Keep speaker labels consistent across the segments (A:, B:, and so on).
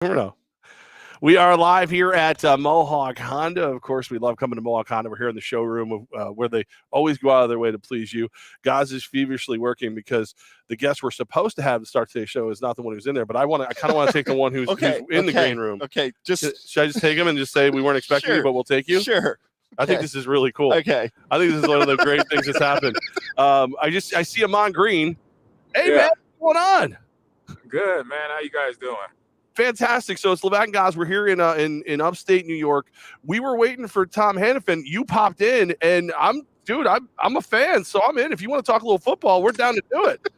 A: Never know. We are live here at Mohawk Honda. Of course, we love coming to Mohawk Honda. We're here in the showroom where they always go out of their way to please you. Goz is feverishly working because the guest we're supposed to have to start today's show is not the one who's in there. But I kind of want to take the one who's in the green room.
B: Okay,
A: should I just take him and just say we weren't expecting you, but we'll take you?
B: Sure.
A: I think this is really cool.
B: Okay.
A: I think this is one of the great things that's happened. I see him on green. Hey, man, what's going on?
C: Good, man. How you guys doing?
A: Fantastic. So it's Levack and Goz. We're here in upstate New York. We were waiting for Tom Hannifan. You popped in, and I'm a fan, so I'm in. If you want to talk a little football, we're down to do it.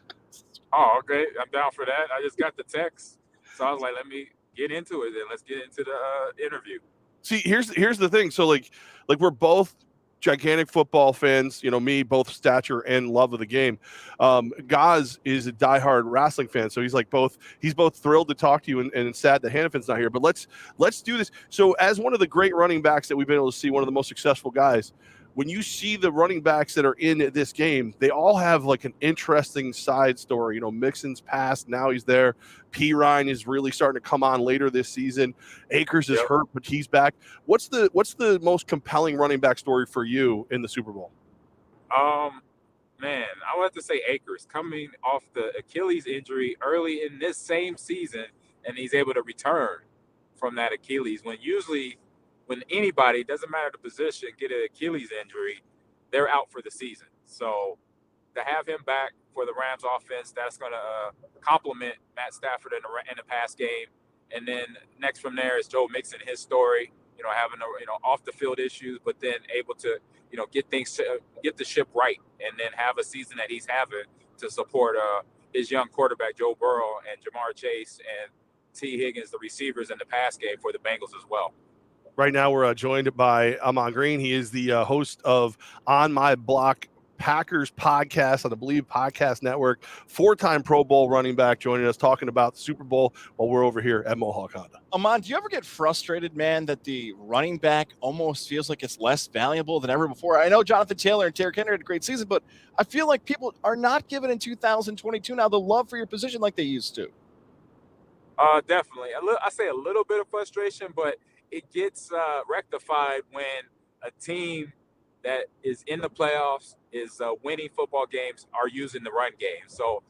C: Oh, okay. I'm down for that. I just got the text, so I was like, let me get into it, and let's get into the interview.
A: See, here's the thing. So like we're both gigantic football fans, me, both stature and love of the game. Goz is a diehard wrestling fan, so he's both thrilled to talk to you and sad that Hannifan's not here. But let's do this. So as one of the great running backs that we've been able to see, one of the most successful guys, when you see the running backs that are in this game, they all have like an interesting side story. Mixon's passed, now he's there. P. Ryan is really starting to come on later this season. Akers is hurt, but he's back. What's the most compelling running back story for you in the Super Bowl?
C: Man, I would have to say Akers coming off the Achilles injury early in this same season, and he's able to return from that Achilles when anybody, doesn't matter the position, get an Achilles injury, they're out for the season. So to have him back for the Rams offense, that's going to complement Matt Stafford in the pass game. And then next from there is Joe Mixon, his story, having off the field issues, but then able to, get the ship right, and then have a season that he's having to support his young quarterback, Joe Burrow, and Jamar Chase and T. Higgins, the receivers in the pass game for the Bengals as well.
A: Right now, we're joined by Amon Green. He is the host of On My Block Packers podcast on the Believe Podcast Network. 4-time Pro Bowl running back joining us, talking about the Super Bowl while we're over here at Mohawk Honda.
B: Amon, do you ever get frustrated, man, that the running back almost feels like it's less valuable than ever before? I know Jonathan Taylor and Derrick Henry had a great season, but I feel like people are not given in 2022 now the love for your position like they used to.
C: Definitely. I say a little bit of frustration, but it gets rectified when a team that is in the playoffs, is winning football games, are using the run game. So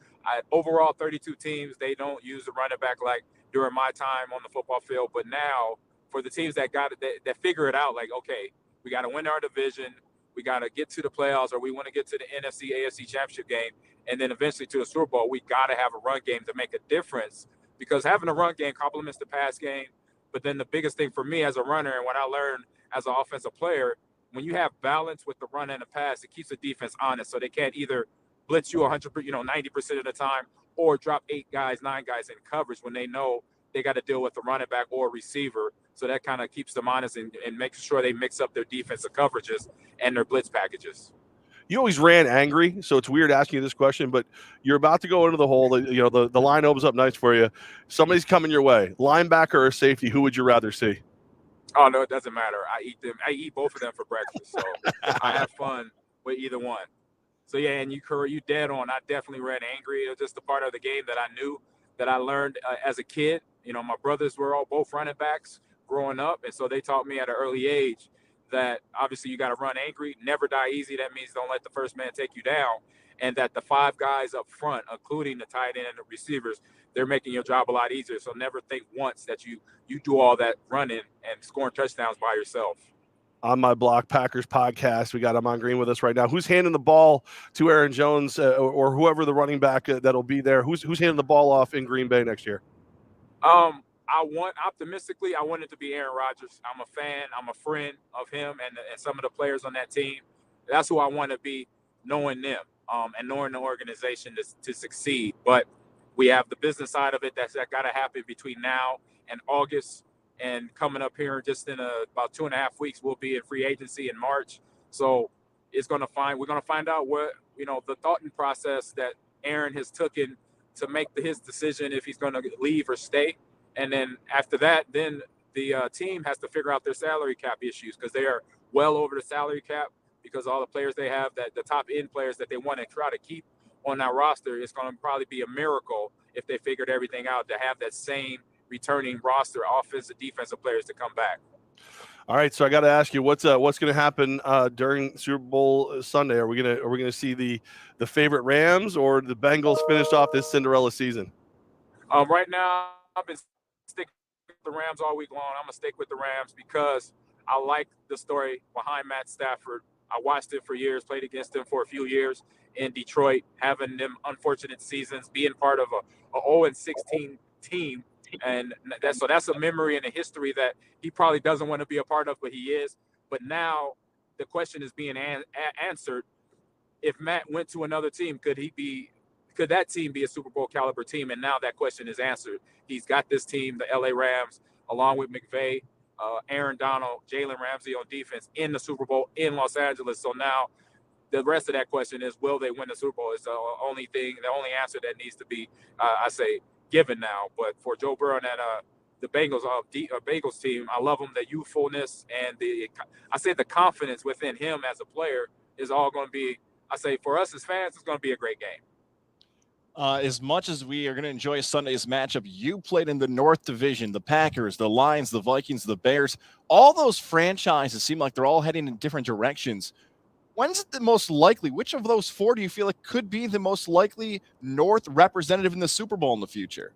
C: overall, 32 teams, they don't use the running back like during my time on the football field. But now for the teams that got it, that figure it out, like, okay, we got to win our division, we got to get to the playoffs, or we want to get to the NFC, AFC championship game, and then eventually to the Super Bowl, we got to have a run game to make a difference, because having a run game complements the pass game. But then the biggest thing for me as a runner, and what I learned as an offensive player, when you have balance with the run and the pass, it keeps the defense honest. So they can't either blitz you 100%, 90% of the time, or drop 8 guys, 9 guys in coverage when they know they got to deal with the running back or receiver. So that kind of keeps them honest and makes sure they mix up their defensive coverages and their blitz packages.
A: You always ran angry, so it's weird asking you this question, but you're about to go into the hole. The line opens up nice for you. Somebody's coming your way. Linebacker or safety, who would you rather see?
C: Oh, no, it doesn't matter. I eat them. I eat both of them for breakfast, so I have fun with either one. So, yeah, and you dead on. I definitely ran angry. It was just a part of the game that I knew, that I learned as a kid. My brothers were both running backs growing up, and so they taught me at an early age that obviously you got to run angry, never die easy. That means don't let the first man take you down, and that the 5 guys up front, including the tight end and the receivers, they're making your job a lot easier. So never think once that you do all that running and scoring touchdowns by yourself.
A: On My Block Packers podcast, we got Amon Green with us right now. Who's handing the ball to Aaron Jones or whoever the running back that'll be there? Who's handing the ball off in Green Bay next year?
C: Optimistically, I want it to be Aaron Rodgers. I'm a fan. I'm a friend of him and some of the players on that team. That's who I want to be, knowing them and knowing the organization to succeed. But we have the business side of it that got to happen between now and August. And coming up here just in about 2.5 weeks, we'll be in free agency in March. So we're going to find out what, the thought and process that Aaron has taken to make his decision if he's going to leave or stay. And then after that, then the team has to figure out their salary cap issues, because they are well over the salary cap, because all the players they have, that the top end players that they want to try to keep on that roster, it's going to probably be a miracle if they figured everything out to have that same returning roster, offensive, defensive players to come back.
A: All right, so I got to ask you, what's going to happen during Super Bowl Sunday? Are we gonna see the favorite Rams or the Bengals finished off this Cinderella season?
C: Right now, I've been sticking with the Rams all week long. I'm gonna stick with the Rams because I like the story behind Matt Stafford. I watched it for years, played against him for a few years in Detroit, having them unfortunate seasons, being part of a 0-16 team. And that's a memory and a history that he probably doesn't want to be a part of, but he is. But now the question is being answered. If Matt went to another team, could that team be a Super Bowl caliber team? And now that question is answered. He's got this team, the LA Rams, along with McVay, Aaron Donald, Jalen Ramsey on defense in the Super Bowl in Los Angeles. So now the rest of that question is, will they win the Super Bowl? Is the only answer that needs to be, I say, given now. But for Joe Burrow and the Bengals team, I love them. The youthfulness and the confidence within him as a player is all going to be, I say, for us as fans, it's going to be a great game.
B: As much as we are going to enjoy Sunday's matchup, you played in the North Division, the Packers, the Lions, the Vikings, the Bears. All those franchises seem like they're all heading in different directions. When's it the most likely? Which of those four do you feel like could be the most likely North representative in the Super Bowl in the future?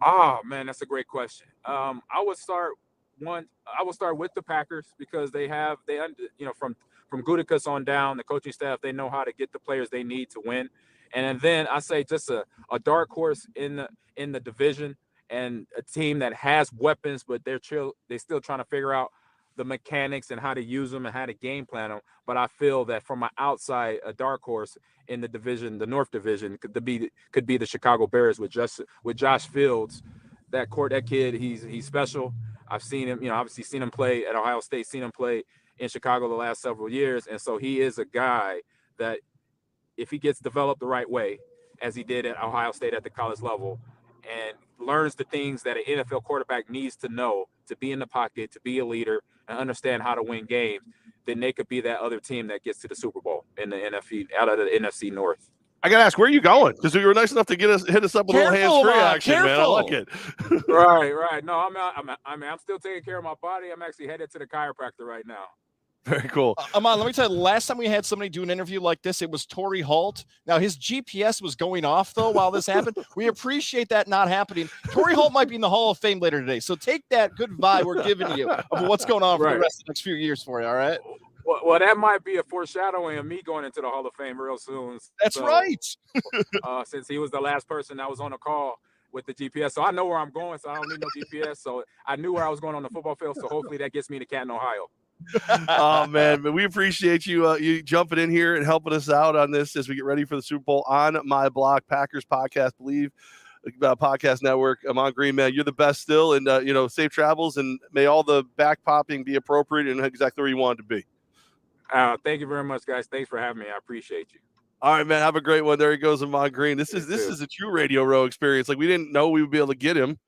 C: Oh man, that's a great question. I would start with the Packers because from Gutekunst on down, the coaching staff, they know how to get the players they need to win. And then I say just a dark horse in the division and a team that has weapons, but they're still trying to figure out the mechanics and how to use them and how to game plan them. But I feel that from my outside, a dark horse in the division, the North Division, could be the Chicago Bears with Josh Fields. That kid, he's special. I've seen him, obviously seen him play at Ohio State, seen him play in Chicago the last several years. And so he is a guy that if he gets developed the right way, as he did at Ohio State at the college level, and learns the things that an NFL quarterback needs to know to be in the pocket, to be a leader, and understand how to win games, then they could be that other team that gets to the Super Bowl in the NFC, out of the NFC North.
A: I got to ask, where are you going? Because you were nice enough to hit us up with a little hands-free action, man. I like it.
C: Right. No, I'm still taking care of my body. I'm actually headed to the chiropractor right now.
A: Very cool.
B: Aman, let me tell you, last time we had somebody do an interview like this, it was Torrey Holt. Now, his GPS was going off, though, while this happened. We appreciate that not happening. Torrey Holt might be in the Hall of Fame later today, so take that good vibe we're giving you of what's going on for the rest of the next few years for you, all right?
C: Well, that might be a foreshadowing of me going into the Hall of Fame real soon.
B: That's right.
C: Since he was the last person that was on the call with the GPS. So I know where I'm going, so I don't need no GPS. So I knew where I was going on the football field, so hopefully that gets me to Canton, Ohio.
A: Oh man, but we appreciate you jumping in here and helping us out on this as we get ready for the Super Bowl on My Block Packers podcast. Believe podcast network. Aman Green, man, you're the best still, and safe travels, and may all the back popping be appropriate and exactly where you want it to be.
C: Thank you very much, guys. Thanks for having me. I appreciate you.
A: All right, man. Have a great one. There he goes, Aman Green. This is a true Radio Row experience. Like, we didn't know we would be able to get him,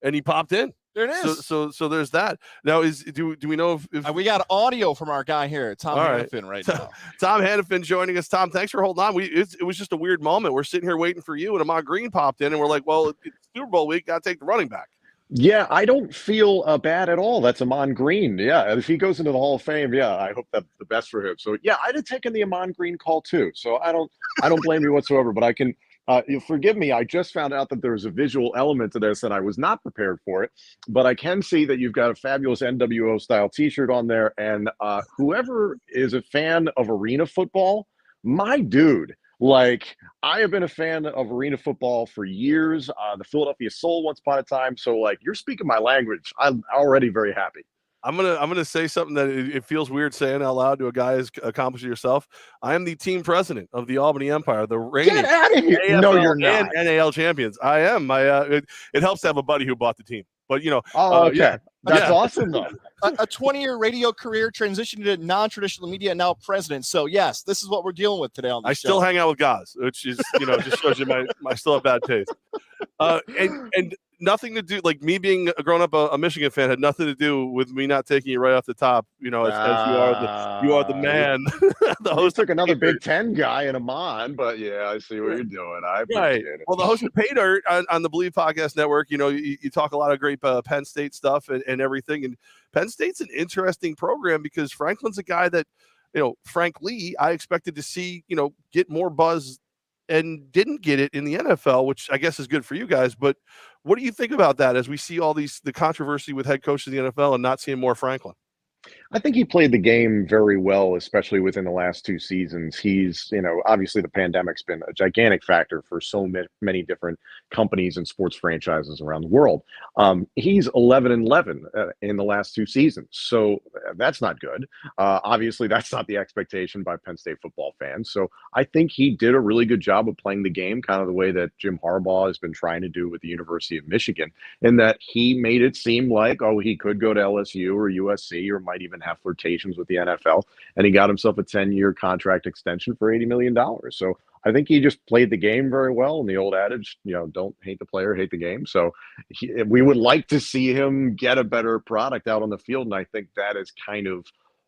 A: and he popped in.
B: There it is.
A: So there's that. Now, do we know if
B: we got audio from our guy here, Tom Hannifan, right now?
A: Tom Hannifan joining us. Tom, thanks for holding on. It was just a weird moment. We're sitting here waiting for you, and Aman Green popped in, and we're like, well, it's Super Bowl week. Got to take the running back.
D: Yeah, I don't feel bad at all. That's Aman Green. Yeah, if he goes into the Hall of Fame, yeah, I hope that's the best for him. So yeah, I'd have taken the Aman Green call too. So I don't blame you whatsoever. But I can. Forgive me, I just found out that there was a visual element to this and I was not prepared for it, but I can see that you've got a fabulous NWO style t-shirt on there, and whoever is a fan of arena football, my dude, like, I have been a fan of arena football for years, the Philadelphia Soul once upon a time, so like, you're speaking my language. I'm already very happy.
A: I'm gonna say something that it feels weird saying out loud to a guy as accomplished yourself. I am the team president of the Albany Empire, the reigning
D: Get out of here.
A: AFL
D: No, you're not.
A: and NAL champions. I am. It helps to have a buddy who bought the team. But
D: okay.
A: Yeah.
D: That's awesome though.
B: A 20-year radio career, transitioned to non-traditional media, and now president. So yes, this is what we're dealing with today on the show.
A: Still hang out with Goz, which is just shows you my still have bad taste. And nothing to do, like me being a grown up a Michigan fan had nothing to do with me not taking you right off the top. As you are the man, the
D: You
A: host.
D: took another Big Ten guy in Amon, but yeah, I see what you're doing. I appreciate it.
A: Well, the host of Pay Dirt on the Believe Podcast Network, you talk a lot of great Penn State stuff and everything. And Penn State's an interesting program because Franklin's a guy that, Frank Lee, I expected to see, get more buzz and didn't get it in the NFL, which I guess is good for you guys. But what do you think about that as we see all the controversy with head coaches in the NFL and not seeing more Franklin?
D: I think he played the game very well, especially within the last 2 seasons. He's, obviously the pandemic's been a gigantic factor for so many different companies and sports franchises around the world. He's 11-11 in the last 2 seasons, so that's not good. Obviously, that's not the expectation by Penn State football fans. So I think he did a really good job of playing the game, kind of the way that Jim Harbaugh has been trying to do with the University of Michigan, in that he made it seem like, he could go to LSU or USC or might even have flirtations with the NFL, and he got himself a 10-year contract extension for $80 million. So I think he just played the game very well. And the old adage, don't hate the player, hate the game. So we would like to see him get a better product out on the field. And I think that is kind of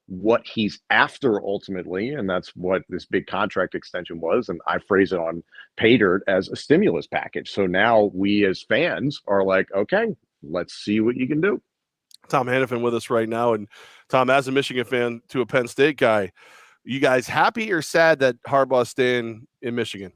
D: what he's after ultimately. And that's what this big contract extension was. And I phrase it on Pay Dirt as a stimulus package. So now we as fans are like, okay, let's see what you can do.
A: Tom Hannifan with us right now. And Tom, as a Michigan fan to a Penn State guy, you guys happy or sad that Harbaugh's staying in Michigan?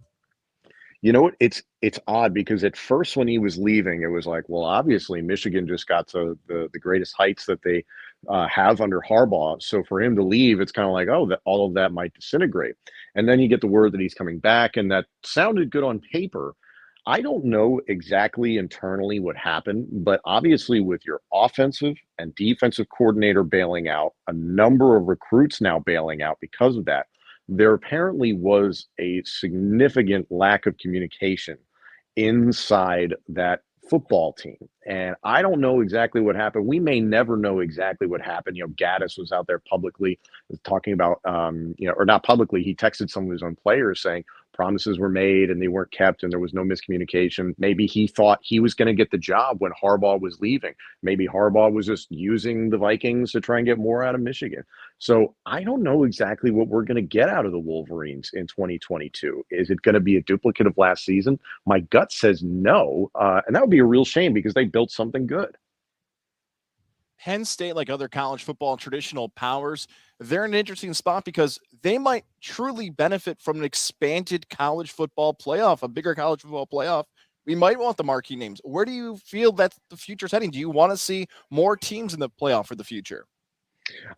D: You know what? It's odd because at first when he was leaving, it was like, well, obviously Michigan just got to the greatest heights that they have under Harbaugh. So for him to leave, it's kind of like, that all of that might disintegrate. And then you get the word that he's coming back, and that sounded good on paper. I don't know exactly internally what happened, but obviously with your offensive and defensive coordinator bailing out, a number of recruits now bailing out because of that, there apparently was a significant lack of communication inside that football team. And I don't know exactly what happened. We may never know exactly what happened. Gaddis was out there publicly talking about, or not publicly, he texted some of his own players saying promises were made and they weren't kept and there was no miscommunication. Maybe he thought he was going to get the job when Harbaugh was leaving. Maybe Harbaugh was just using the Vikings to try and get more out of Michigan. So I don't know exactly what we're going to get out of the Wolverines in 2022. Is it going to be a duplicate of last season? My gut says no. And that would be a real shame because they built something good.
B: Penn State, like other college football traditional powers, they're in an interesting spot because they might truly benefit from an expanded college football playoff, a bigger college football playoff. We might want the marquee names. Where do you feel that the future's heading? Do you want to see more teams in the playoff for the future?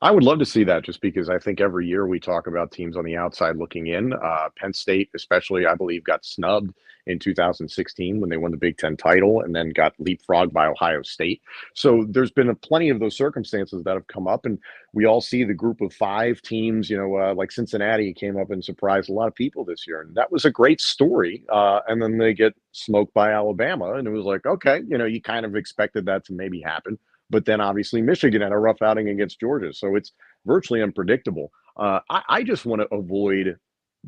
D: I would love to see that just because I think every year we talk about teams on the outside looking in. Penn State, especially, I believe, got snubbed in 2016 when they won the Big Ten title and then got leapfrogged by Ohio State. So there's been plenty of those circumstances that have come up. And we all see the group of 5 teams, like Cincinnati came up and surprised a lot of people this year. And that was a great story. And then they get smoked by Alabama. And it was like, okay, you kind of expected that to maybe happen. But then obviously Michigan had a rough outing against Georgia. So it's virtually unpredictable. I just want to avoid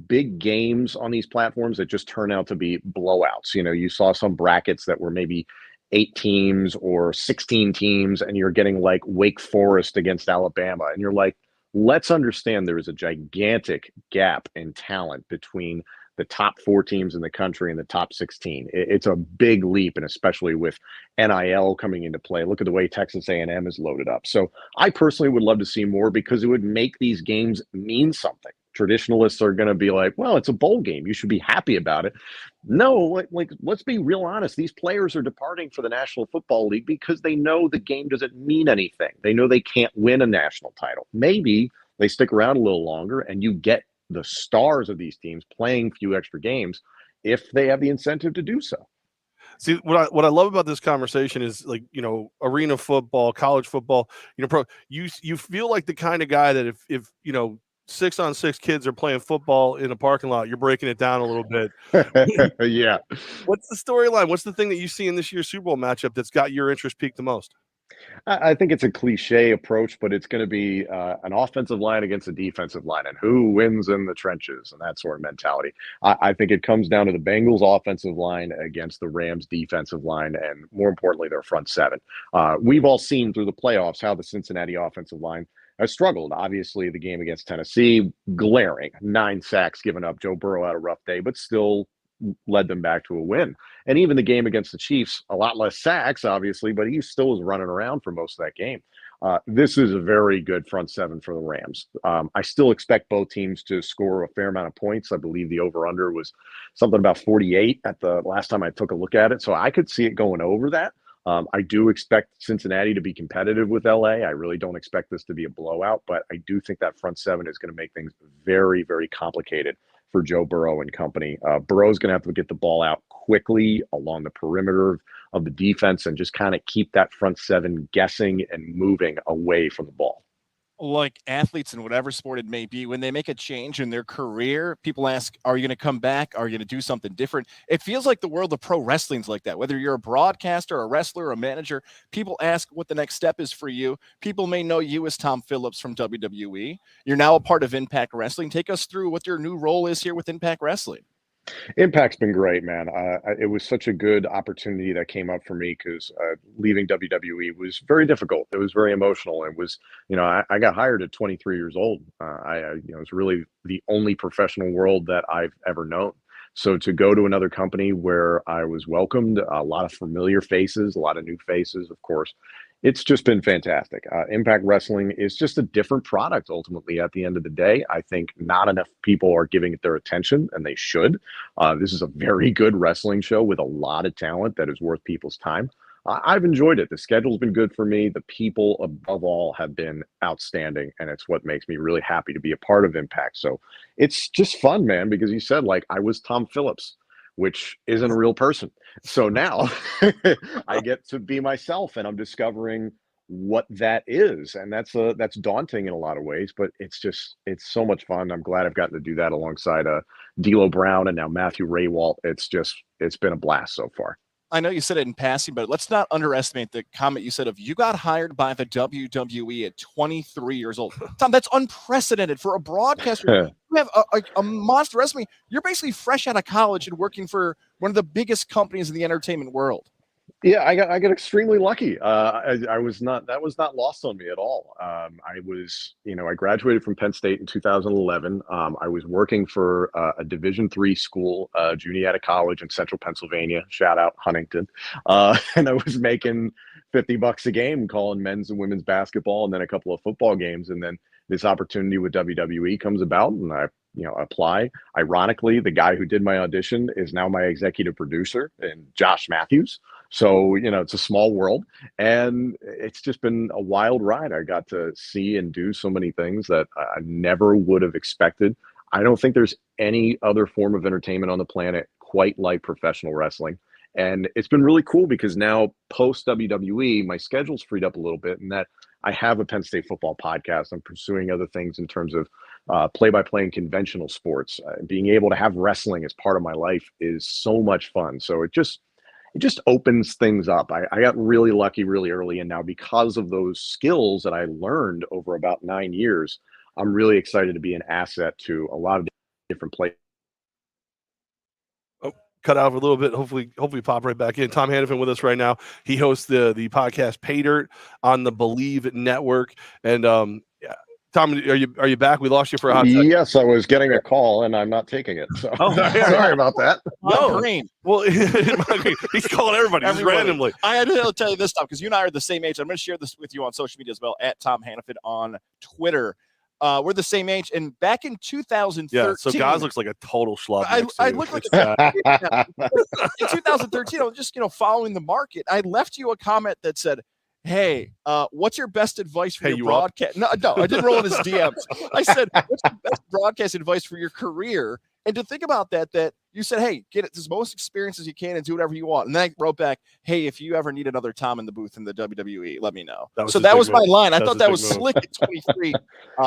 D: big games on these platforms that just turn out to be blowouts. You saw some brackets that were maybe 8 teams or 16 teams, and you're getting like Wake Forest against Alabama. And you're like, let's understand there is a gigantic gap in talent between the top 4 teams in the country and the top 16. It's a big leap, and especially with NIL coming into play. Look at the way Texas A&M is loaded up. So I personally would love to see more because it would make these games mean something. Traditionalists are going to be like, well, it's a bowl game. You should be happy about it. No, let's be real honest. These players are departing for the National Football League because they know the game doesn't mean anything. They know they can't win a national title. Maybe they stick around a little longer and you get the stars of these teams playing a few extra games if they have the incentive to do so.
A: See, what I love about this conversation is arena football, college football, you feel like the kind of guy that if 6-on-6 kids are playing football in a parking lot, you're breaking it down a little bit.
D: Yeah.
A: What's the storyline? What's the thing that you see in this year's Super Bowl matchup that's got your interest peaked the most?
D: I think it's a cliche approach, but it's going to be an offensive line against a defensive line, and who wins in the trenches, and that sort of mentality. I think it comes down to the Bengals offensive line against the Rams defensive line, and more importantly, their front seven. We've all seen through the playoffs how the Cincinnati offensive line has struggled. Obviously, the game against Tennessee, glaring, 9 sacks given up. Joe Burrow had a rough day, but still led them back to a win. And even the game against the Chiefs, a lot less sacks, obviously, but he still was running around for most of that game. This is a very good front seven for the Rams. I still expect both teams to score a fair amount of points. I believe the over-under was something about 48 at the last time I took a look at it. So I could see it going over that. I do expect Cincinnati to be competitive with LA. I really don't expect this to be a blowout, but I do think that front seven is going to make things very, very complicated for Joe Burrow and company. Burrow's going to have to get the ball out quickly along the perimeter of the defense and just kind of keep that front seven guessing and moving away from the ball.
B: Like athletes in whatever sport it may be, when they make a change in their career, people ask, are you going to come back? Are you going to do something different? It feels like the world of pro wrestling's like that. Whether you're a broadcaster, a wrestler, a manager, people ask what the next step is for you. People may know you as Tom Phillips from WWE. You're now a part of Impact Wrestling. Take us through what your new role is here with Impact Wrestling.
D: Impact's been great, man. It was such a good opportunity that came up for me because leaving WWE was very difficult. It was very emotional. It was, I got hired at 23 years old. It was really the only professional world that I've ever known. So to go to another company where I was welcomed, a lot of familiar faces, a lot of new faces, of course, it's just been fantastic. Impact Wrestling is just a different product ultimately at the end of the day. I think not enough people are giving it their attention, and they should. This is a very good wrestling show with a lot of talent that is worth people's time. I've enjoyed it. The schedule's been good for me. The people, above all, have been outstanding, and it's what makes me really happy to be a part of Impact. So it's just fun, man, because you said, I was Tom Phillips, which isn't a real person. So now I get to be myself, and I'm discovering what that is. And that's daunting in a lot of ways, but it's so much fun. I'm glad I've gotten to do that alongside D'Lo Brown and now Matthew Raywalt. It's been a blast so far.
B: I know you said it in passing, but let's not underestimate the comment you said of you got hired by the WWE at 23 years old. Tom, that's unprecedented for a broadcaster. You have a monster resume. You're basically fresh out of college and working for one of the biggest companies in the entertainment world.
D: Yeah, I got extremely lucky. That was not lost on me at all. I graduated from Penn State in 2011. I was working for a Division III school, Juniata College in Central Pennsylvania. Shout out Huntington. And I was making $50 a game calling men's and women's basketball, and then a couple of football games. And then this opportunity with WWE comes about, and I apply. Ironically, the guy who did my audition is now my executive producer, and Josh Matthews. So, it's a small world, and it's just been a wild ride. I got to see and do so many things that I never would have expected. I don't think there's any other form of entertainment on the planet quite like professional wrestling. And it's been really cool because now post WWE, my schedule's freed up a little bit, and that I have a Penn State football podcast. I'm pursuing other things in terms of play-by-play in conventional sports. Being able to have wrestling as part of my life is so much fun. So it just opens things up. I got really lucky really early, and now because of those skills that I learned over about 9 years, I'm really excited to be an asset to a lot of different places.
A: Cut out a little bit. Hopefully pop right back in. Tom Hannifan with us right now. He hosts the podcast Pay Dirt on the Believe Network. And Tom, are you back? We lost you for a hot second.
D: Yes, I was getting a call and I'm not taking it. So sorry about that.
A: No, green. Well, he's calling everybody just randomly.
B: I had to tell you this, Tom, because you and I are the same age. I'm going to share this with you on social media as well, at Tom Hannifan on Twitter. We're the same age, and back in 2013.
A: Yeah, so Goz looks like a total schlub.
B: I look like in 2013. I was just following the market. I left you a comment that said, "Hey, what's your best advice for your broadcast?" No, I didn't roll in his DMs. I said, "What's your best broadcast advice for your career?" And to think about that you said, "Hey, get it as most experience as you can and do whatever you want." And then I wrote back, "Hey, if you ever need another Tom in the booth in the WWE, let me know." That was my line. I thought that was slick at 23.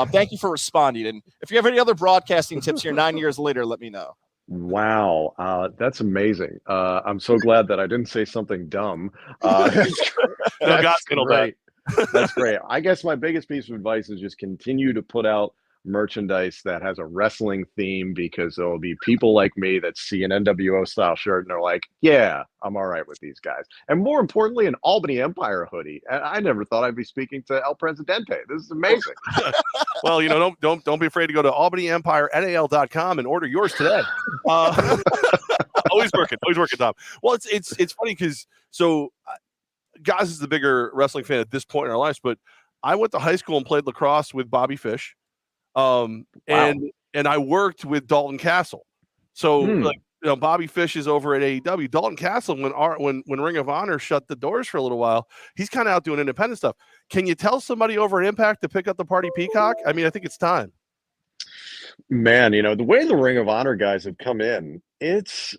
B: Thank you for responding. And if you have any other broadcasting tips here 9 years later, let me know.
D: Wow, that's amazing. I'm so glad that I didn't say something dumb. That's,
A: No, God
D: that's
A: handled that.
D: great. That's great. I guess my biggest piece of advice is just continue to put out merchandise that has a wrestling theme, because there'll be people like me that see an NWO style shirt and they're like, yeah, I'm all right with these guys. And more importantly, an Albany Empire hoodie. And I never thought I'd be speaking to El Presidente. This is amazing.
A: Well, don't be afraid to go to AlbanyEmpireNAL.com and order yours today. Always working, Tom. Well, it's funny because Goz is the bigger wrestling fan at this point in our lives, but I went to high school and played lacrosse with Bobby Fish, and I worked with Dalton Castle. So Bobby Fish is over at AEW. Dalton Castle, when Ring of Honor shut the doors for a little while, he's kind of out doing independent stuff. Can you tell somebody over at Impact to pick up the Party Peacock? I mean, I think it's time.
D: Man, the way the Ring of Honor guys have come in, it's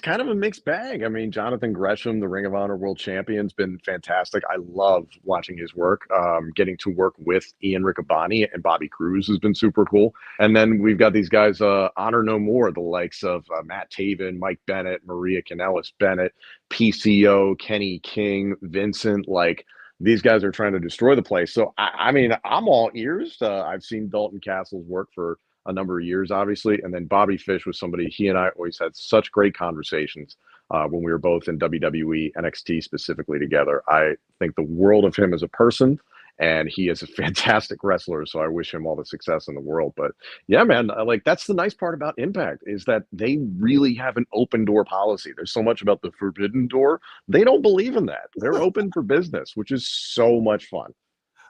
D: kind of a mixed bag. I mean, Jonathan Gresham, the Ring of Honor World Champion, has been fantastic. I love watching his work. Getting to work with Ian Riccaboni and Bobby Cruz has been super cool. And then we've got these guys, Honor No More, the likes of Matt Taven, Mike Bennett, Maria Kanellis Bennett, PCO, Kenny King, Vincent. Like, these guys are trying to destroy the place. So, I mean, I'm all ears. I've seen Dalton Castle's work for a number of years, obviously. And then Bobby Fish was somebody, he and I always had such great conversations when we were both in WWE, NXT specifically together. I think the world of him as a person, and he is a fantastic wrestler. So I wish him all the success in the world. But yeah, man, like, that's the nice part about Impact, is that they really have an open door policy. There's so much about the forbidden door. They don't believe in that. They're open for business, which is so much fun.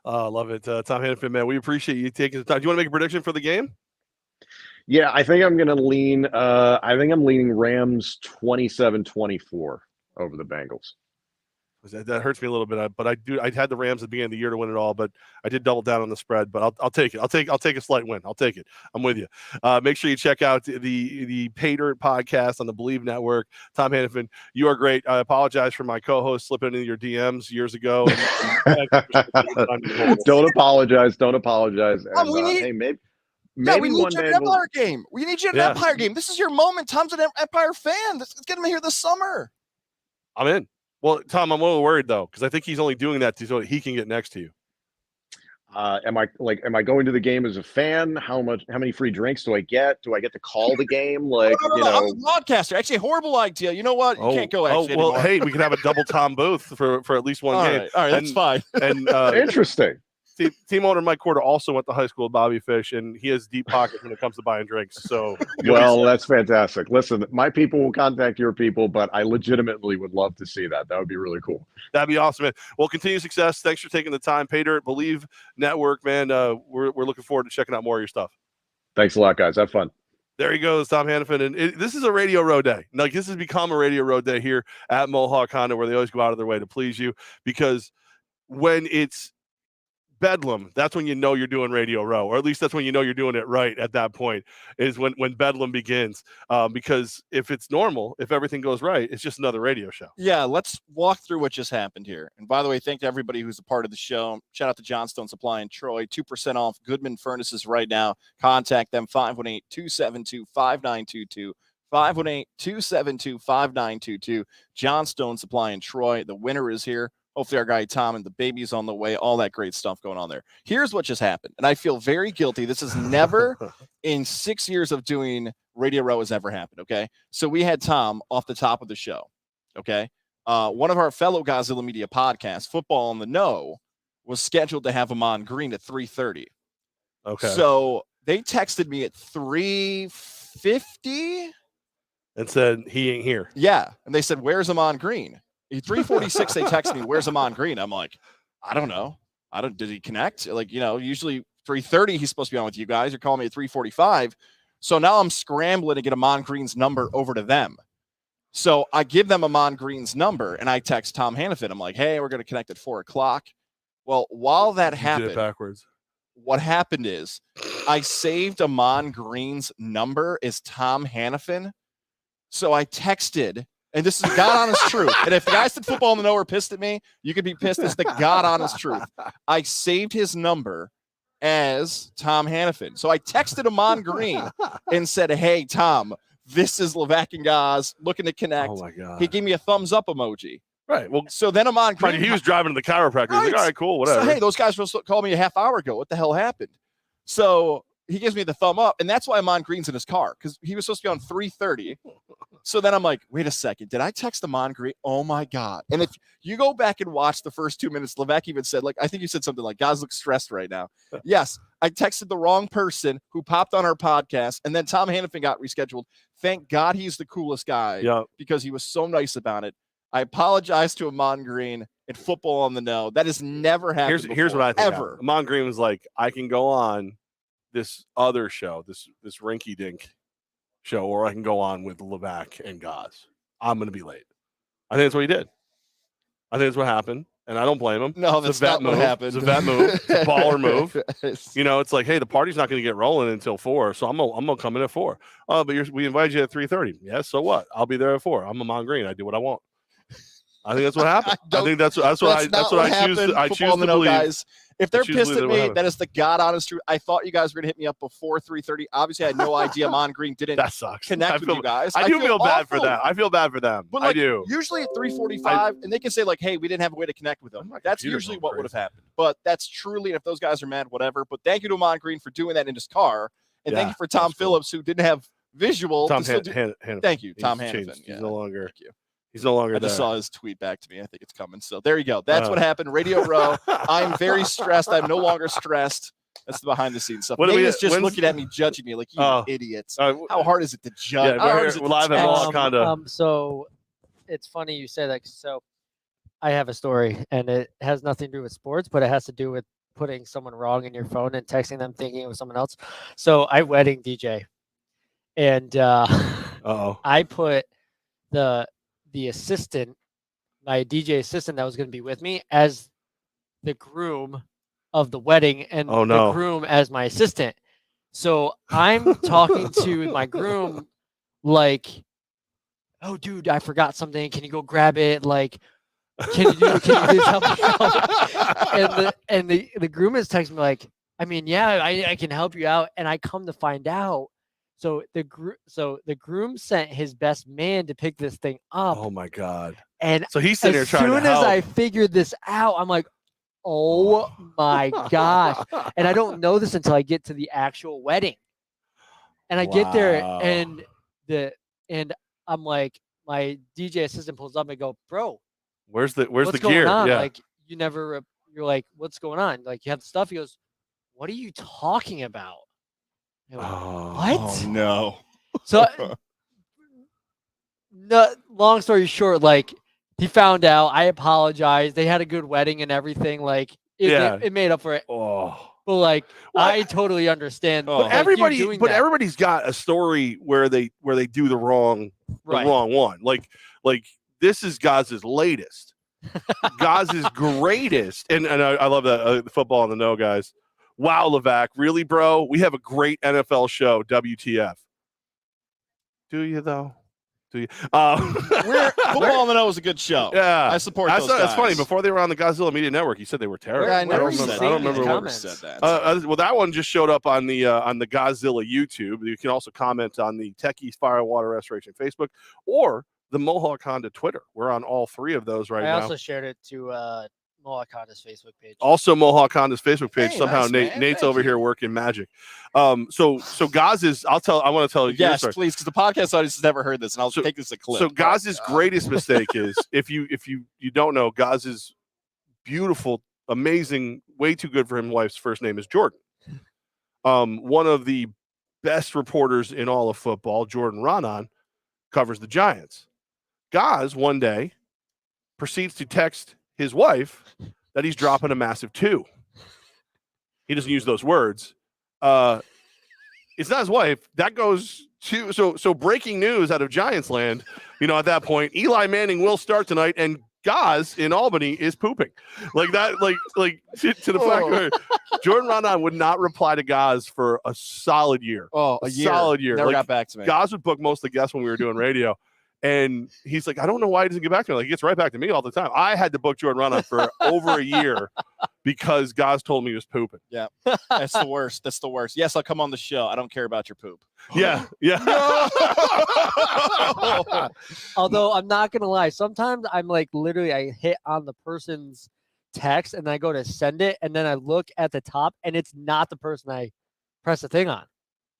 A: Love it. Tom Hannifan, man, we appreciate you taking the time. Do you want to make a prediction for the game?
D: Yeah, I think I'm going to lean. I think I'm leaning Rams 27-24 over the Bengals.
A: That hurts me a little bit, but I had the Rams at the beginning of the year to win it all, but I did double down on the spread. But I'll take it. I'll take a slight win. I'll take it. I'm with you. Make sure you check out the Pay Dirt podcast on the Believe Network. Tom Hannifan, you are great. I apologize for my co-host slipping into your DMs years ago.
D: Don't apologize. Don't apologize. And,
B: hey,
D: maybe.
B: Yeah, we need
D: one
B: you
D: day
B: at an Empire game. We need you at an Empire game. This is your moment. Tom's an Empire fan. Let's get him here this summer.
A: I'm in. Well, Tom, I'm a little worried though, because I think he's only doing that so he can get next to you.
D: Am I going to the game as a fan? How many free drinks do I get? Do I get to call the game? Like,
B: no, I'm a broadcaster. Actually, a horrible idea. You know what? You can't go. Actually,
A: well, hey, we could have a double Tom booth for at least one game.
B: All right, that's fine.
A: And
D: interesting.
A: Team owner Mike Corder also went to high school with Bobby Fish, and he has deep pockets when it comes to buying drinks. So,
D: that's fantastic. Listen, my people will contact your people, but I legitimately would love to see that. That would be really cool.
A: That'd be awesome, man. Well, continued success. Thanks for taking the time. Pay Dirt, Believe Network, man. We're looking forward to checking out more of your stuff.
D: Thanks a lot, guys. Have fun.
A: There he goes, Tom Hannifan. And this is a Radio Row day. Like, this has become a Radio Row day here at Mohawk Honda, where they always go out of their way to please you, because when it's Bedlam, that's when you know you're doing Radio Row, or at least that's when you know you're doing it right. At that point is when Bedlam begins, because if it's normal, if everything goes right, it's just another radio show.
B: Yeah, let's walk through what just happened here. And by the way, thank to everybody who's a part of the show. Shout out to Johnstone Supply in Troy, 2% off Goodman Furnaces right now. Contact them, 518-272-5922. 518-272-5922. Johnstone Supply in Troy. The winner is here. Hopefully our guy Tom and the baby's on the way, all that great stuff going on there. Here's what just happened, and I feel very guilty. This has never in 6 years of doing Radio Row has ever happened, okay? So we had Tom off the top of the show, okay? One of our fellow Godzilla Media podcasts, Football on the Know, was scheduled to have him on Green at 3:30.
A: Okay.
B: So they texted me at 3:50
A: and said he ain't here.
B: Yeah, and they said, "Where's Amon Green?" 3:46, they text me, "Where's Amon Green?" I'm like, I don't know. Did he connect? Like, usually 3:30, he's supposed to be on with you guys. You're calling me at 3:45. So now I'm scrambling to get Amon Green's number over to them. So I give them Amon Green's number, and I text Tom Hannifan. I'm like, hey, we're going to connect at 4:00. Well, while that happened,
A: did it backwards.
B: What happened is I saved Amon Green's number as Tom Hannifan. So I texted, and this is God honest truth. And if the guys at Football in the Know were pissed at me, you could be pissed. It's the God honest truth. I saved his number as Tom Hannifan. So I texted Amon Green and said, hey, Tom, this is Levack and Goz looking to connect.
A: Oh my god.
B: He gave me a thumbs up emoji.
A: Right. Well,
B: So then Amon Green.
A: he was driving to the chiropractor. He's like, all right, cool, whatever.
B: So, hey, those guys were supposed to call me a half hour ago. What the hell happened? So he gives me the thumb up, and that's why Amon Green's in his car, because he was supposed to be on 3:30. So then I'm like, wait a second. Did I text Amon Green? Oh, my God. And if you go back and watch the first 2 minutes, Levack even said, like, I think you said something like, Goz looks stressed right now. Yes, I texted the wrong person who popped on our podcast, and then Tom Hannifan got rescheduled. Thank God he's the coolest guy because he was so nice about it. I apologize to Amon Green and Football on the No. That has never happened
A: Here's what I think.
B: ever.
A: Amon Green was like, I can go on this other show, this rinky-dink show, or I can go on with Levack and Goz. I'm going to be late. I think that's what he did. I think that's what happened, and I don't blame him.
B: No, that's not what happened.
A: It's a vet move. It's a baller move. You know, it's like, hey, the party's not going to get rolling until 4, so I'm gonna come in at 4. Oh, but we invited you at 3:30. Yeah, so what? I'll be there at 4. I'm Amon Green. I do what I want. I think that's what happened. I think that's what I choose. I choose to believe.
B: Guys. If they're pissed at me, that is the God honest truth. I thought you guys were going to hit me up before 3:30. Obviously, I had no idea Amon Green didn't
A: that sucks.
B: Connect with you guys.
A: I do feel bad for them. I feel bad for them.
B: But like,
A: I do.
B: Usually at 3:45, and they can say, like, hey, we didn't have a way to connect with them. That's usually what would have happened. But that's truly, if those guys are mad, whatever. But thank you to Amon Green for doing that in his car. And thank you for Tom Phillips, who didn't have visual.
A: Thank you,
B: Tom Hannifan.
A: He's no longer. Thank you. He's no longer
B: I just saw his tweet back to me. I think it's coming. So there you go. That's what happened. Radio Row. I'm very stressed. I'm no longer stressed. That's the behind the scenes stuff. Nate's just looking at me, judging me like, you idiots. How hard is it to judge?
A: Yeah, we're live at Mohawk Honda.
E: So it's funny you say that. So I have a story, and it has nothing to do with sports, but it has to do with putting someone wrong in your phone and texting them thinking it was someone else. So I wedding DJ, and I put the assistant, my DJ assistant that was going to be with me, as the groom of the wedding, and the groom as my assistant. So I'm talking to my groom like, oh, dude, I forgot something. Can you go grab it? Like, can you do something else? And the groom is texting me like, I mean, yeah, I can help you out. And I come to find out, so the groom sent his best man to pick this thing up.
A: Oh my God!
E: And
A: so he's sitting there trying to help.
E: As soon as I figured this out, I'm like, oh my gosh! And I don't know this until I get to the actual wedding. And I get there, and I'm like, my DJ assistant pulls up and go, bro,
A: where's the
E: gear?
A: Going
E: on?
A: Yeah.
E: Like, you're like, what's going on? Like, you have the stuff. He goes, what are you talking about? Like, what?
B: Oh no.
E: So long story short, like, he found out, I apologized. They had a good wedding and everything. Like, it made up for it.
A: Oh.
E: But like, I totally understand.
A: But everybody's got a story where they do the wrong one. Like this is Goz's latest. Goz's greatest. And I love that Football on the No, guys. Wow, Levack, really, bro? We have a great NFL show. WTF? Do you though? Do you?
B: Football on the No is a good show.
A: Yeah,
B: I support those guys.
A: That's funny. Before they were on the Godzilla Media Network, he said they were terrible.
E: Yeah,
A: I don't remember what
B: said that.
A: Well, that one just showed up on the Godzilla YouTube. You can also comment on the Techies Fire and Water Restoration Facebook or the Mohawk Honda Twitter. We're on all three of those now.
E: I also shared it to Mohawk Honda's Facebook page.
A: Also, Mohawk Honda's Facebook page.
B: Hey,
A: somehow
B: nice,
A: Nate's over here working magic. So Goz is. I want to tell you.
B: Yes, please, because the podcast audience has never heard this, and I'll take this a clip.
A: So Goz's greatest mistake is if you don't know, Goz's beautiful, amazing, way too good for him wife's first name is Jordan. One of the best reporters in all of football, Jordan Ronan, covers the Giants. Goz one day proceeds to text his wife that he's dropping a massive 2. He doesn't use those words. It's not his wife. That goes to so breaking news out of Giants land. At that point, Eli Manning will start tonight, and Goz in Albany is pooping. Like that, like to the fact where Jordan Ronan would not reply to Goz for a solid year.
B: Oh, a
A: solid year.
B: Never got back to me.
A: Goz would book most of the guests when we were doing radio. And he's like, I don't know why he doesn't get back to me. Like, he gets right back to me all the time. I had to book Jordan Ronan for over a year because Goz told me he was pooping.
B: Yeah, that's the worst. That's the worst. Yes, I'll come on the show. I don't care about your poop.
A: Yeah, yeah.
E: Although I'm not gonna lie, sometimes I'm like literally I hit on the person's text and I go to send it, and then I look at the top and it's not the person I press the thing on.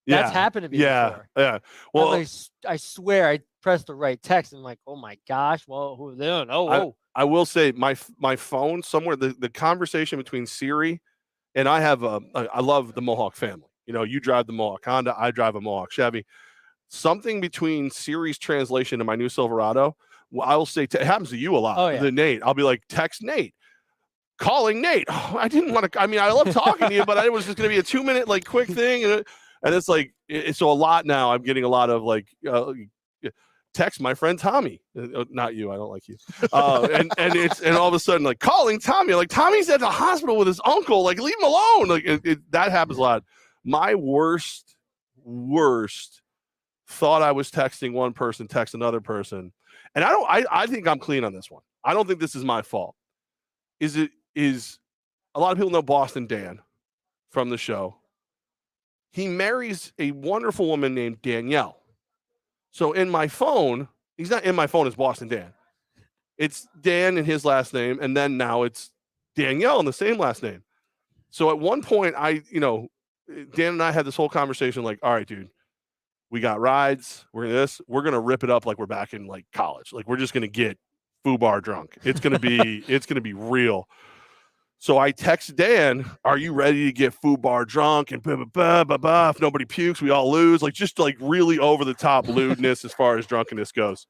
E: That's happened to me before.
A: Yeah. Well,
E: like, I swear I pressed the right text and I'm like, oh my gosh, well, who's doing?
A: I will say my phone somewhere, the conversation between Siri and I have I love the Mohawk family. You know, you drive the Mohawk Honda, I drive a Mohawk Chevy. Something between Siri's translation and my new Silverado, I'll say, it happens to you a lot.
E: Oh, yeah.
A: The Nate, I'll be like, text Nate. Calling Nate. Oh, I didn't want to. I mean, I love talking to you, but it was just going to be a 2-minute like quick thing, and it's like it's so a lot now. I'm getting a lot of like text my friend Tommy, not you. I don't like you. And all of a sudden like calling Tommy, like Tommy's at the hospital with his uncle. Like leave him alone. Like that happens a lot. My worst thought I was texting one person, text another person, and I think I'm clean on this one. I don't think this is my fault. Is a lot of people know Boston Dan from the show. He marries a wonderful woman named Danielle. So in my phone, he's not in my phone as Boston Dan. It's Dan and his last name, and then now it's Danielle and the same last name. So at one point, Dan and I had this whole conversation like, all right, dude, we got rides. We're gonna rip it up like we're back in like college. Like we're just gonna get FUBAR drunk. It's gonna be real. So I text Dan, are you ready to get FUBAR drunk and blah, blah, blah, blah. If nobody pukes, we all lose. Like just like really over the top lewdness as far as drunkenness goes.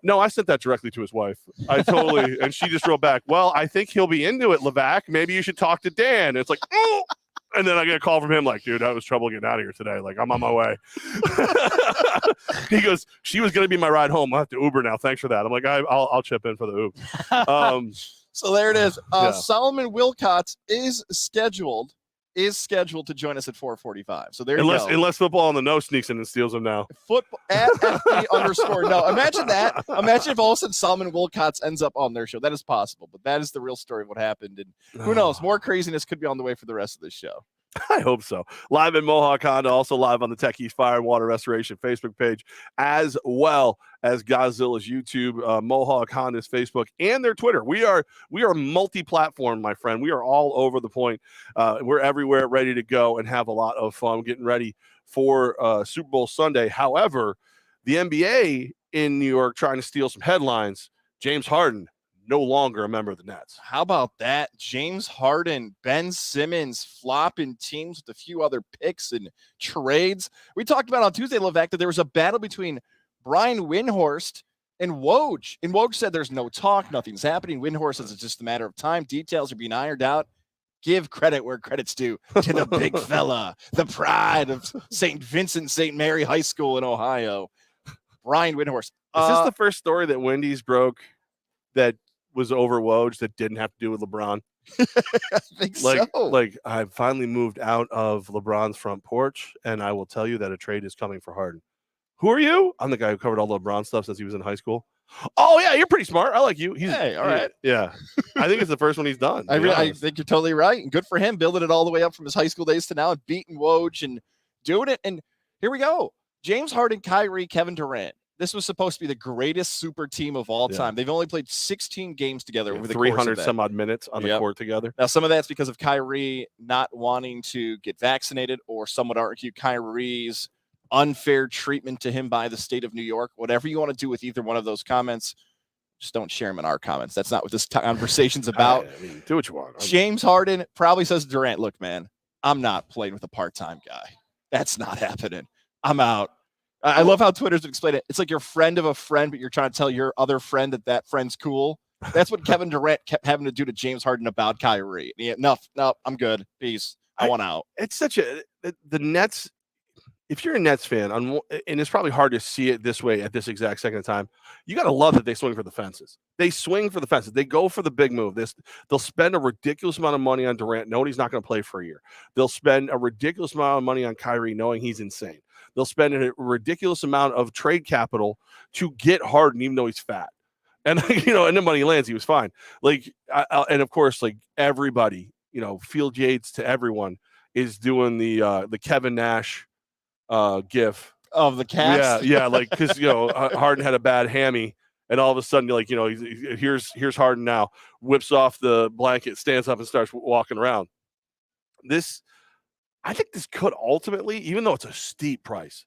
A: No, I sent that directly to his wife. And she just wrote back, well, I think he'll be into it, Levack. Maybe you should talk to Dan. And it's like, oh. And then I get a call from him like, dude, I was trouble getting out of here today. Like, I'm on my way. He goes, she was going to be my ride home. I'll have to Uber now. Thanks for that. I'm like, I'll chip in for the Uber.
B: So there it is. Solomon Wilcots is scheduled to join us at 4:45. So there you go.
A: Unless football on the no sneaks in and steals him now.
B: Football at FB_no. Imagine that. Imagine if all of a sudden Solomon Wilcots ends up on their show. That is possible, but that is the real story of what happened. And who knows? More craziness could be on the way for the rest of this show.
A: I hope so. Live in Mohawk Honda, also live on the Tech East Fire and Water Restoration Facebook page, as well as Godzilla's YouTube, Mohawk Honda's Facebook, and their Twitter. We are multi-platform, my friend. We are all over the point. We're everywhere, ready to go and have a lot of fun getting ready for Super Bowl Sunday. However, the NBA in New York trying to steal some headlines. James Harden no longer a member of the Nets.
B: How about that? James Harden, Ben Simmons flopping teams with a few other picks and trades. We talked about on Tuesday, Levack, that there was a battle between Brian Windhorst and Woj. And Woj said there's no talk, nothing's happening. Windhorst says it's just a matter of time. Details are being ironed out. Give credit where credit's due to the big fella, the pride of St. Vincent St. Mary High School in Ohio, Brian Windhorst.
A: Is this the first story that Wendy's broke that was over Woj that didn't have to do with LeBron?
B: I think so.
A: Like I finally moved out of LeBron's front porch, and I will tell you that a trade is coming for Harden. Who are you? I'm the guy who covered all the LeBron stuff since he was in high school. Oh yeah, you're pretty smart. I like you.
B: Hey, all right.
A: Yeah. I think it's the first one he's done.
B: I think you're totally right. And good for him, building it all the way up from his high school days to now and beating Woj and doing it. And here we go. James Harden, Kyrie, Kevin Durant. This was supposed to be the greatest super team of all time. They've only played 16 games together over the
A: 300 some odd minutes on the court together.
B: Now, some of that's because of Kyrie not wanting to get vaccinated, or some would argue Kyrie's unfair treatment to him by the state of New York. Whatever you want to do with either one of those comments, just don't share them in our comments. That's not what this conversation's about.
A: I mean, do what you want.
B: James Harden probably says to Durant, look, man, I'm not playing with a part-time guy. That's not happening. I'm out. I love how Twitter's explained it. It's like your friend of a friend, but you're trying to tell your other friend that friend's cool. That's what Kevin Durant kept having to do to James Harden about Kyrie. No, I'm good. Peace. I want out.
A: It's such the Nets. If you're a Nets fan, and it's probably hard to see it this way at this exact second of time, you got to love that they swing for the fences. They swing for the fences. They go for the big move. They'll spend a ridiculous amount of money on Durant, knowing he's not going to play for a year. They'll spend a ridiculous amount of money on Kyrie, knowing he's insane. They'll spend a ridiculous amount of trade capital to get Harden, even though he's fat. And and then when he lands, he was fine. Like, and of course, like everybody, Field Yates to everyone is doing the Kevin Nash gif
B: of the cast.
A: Yeah, like because Harden had a bad hammy, and all of a sudden, here's Harden now, whips off the blanket, stands up, and starts walking around. I think this could ultimately, even though it's a steep price,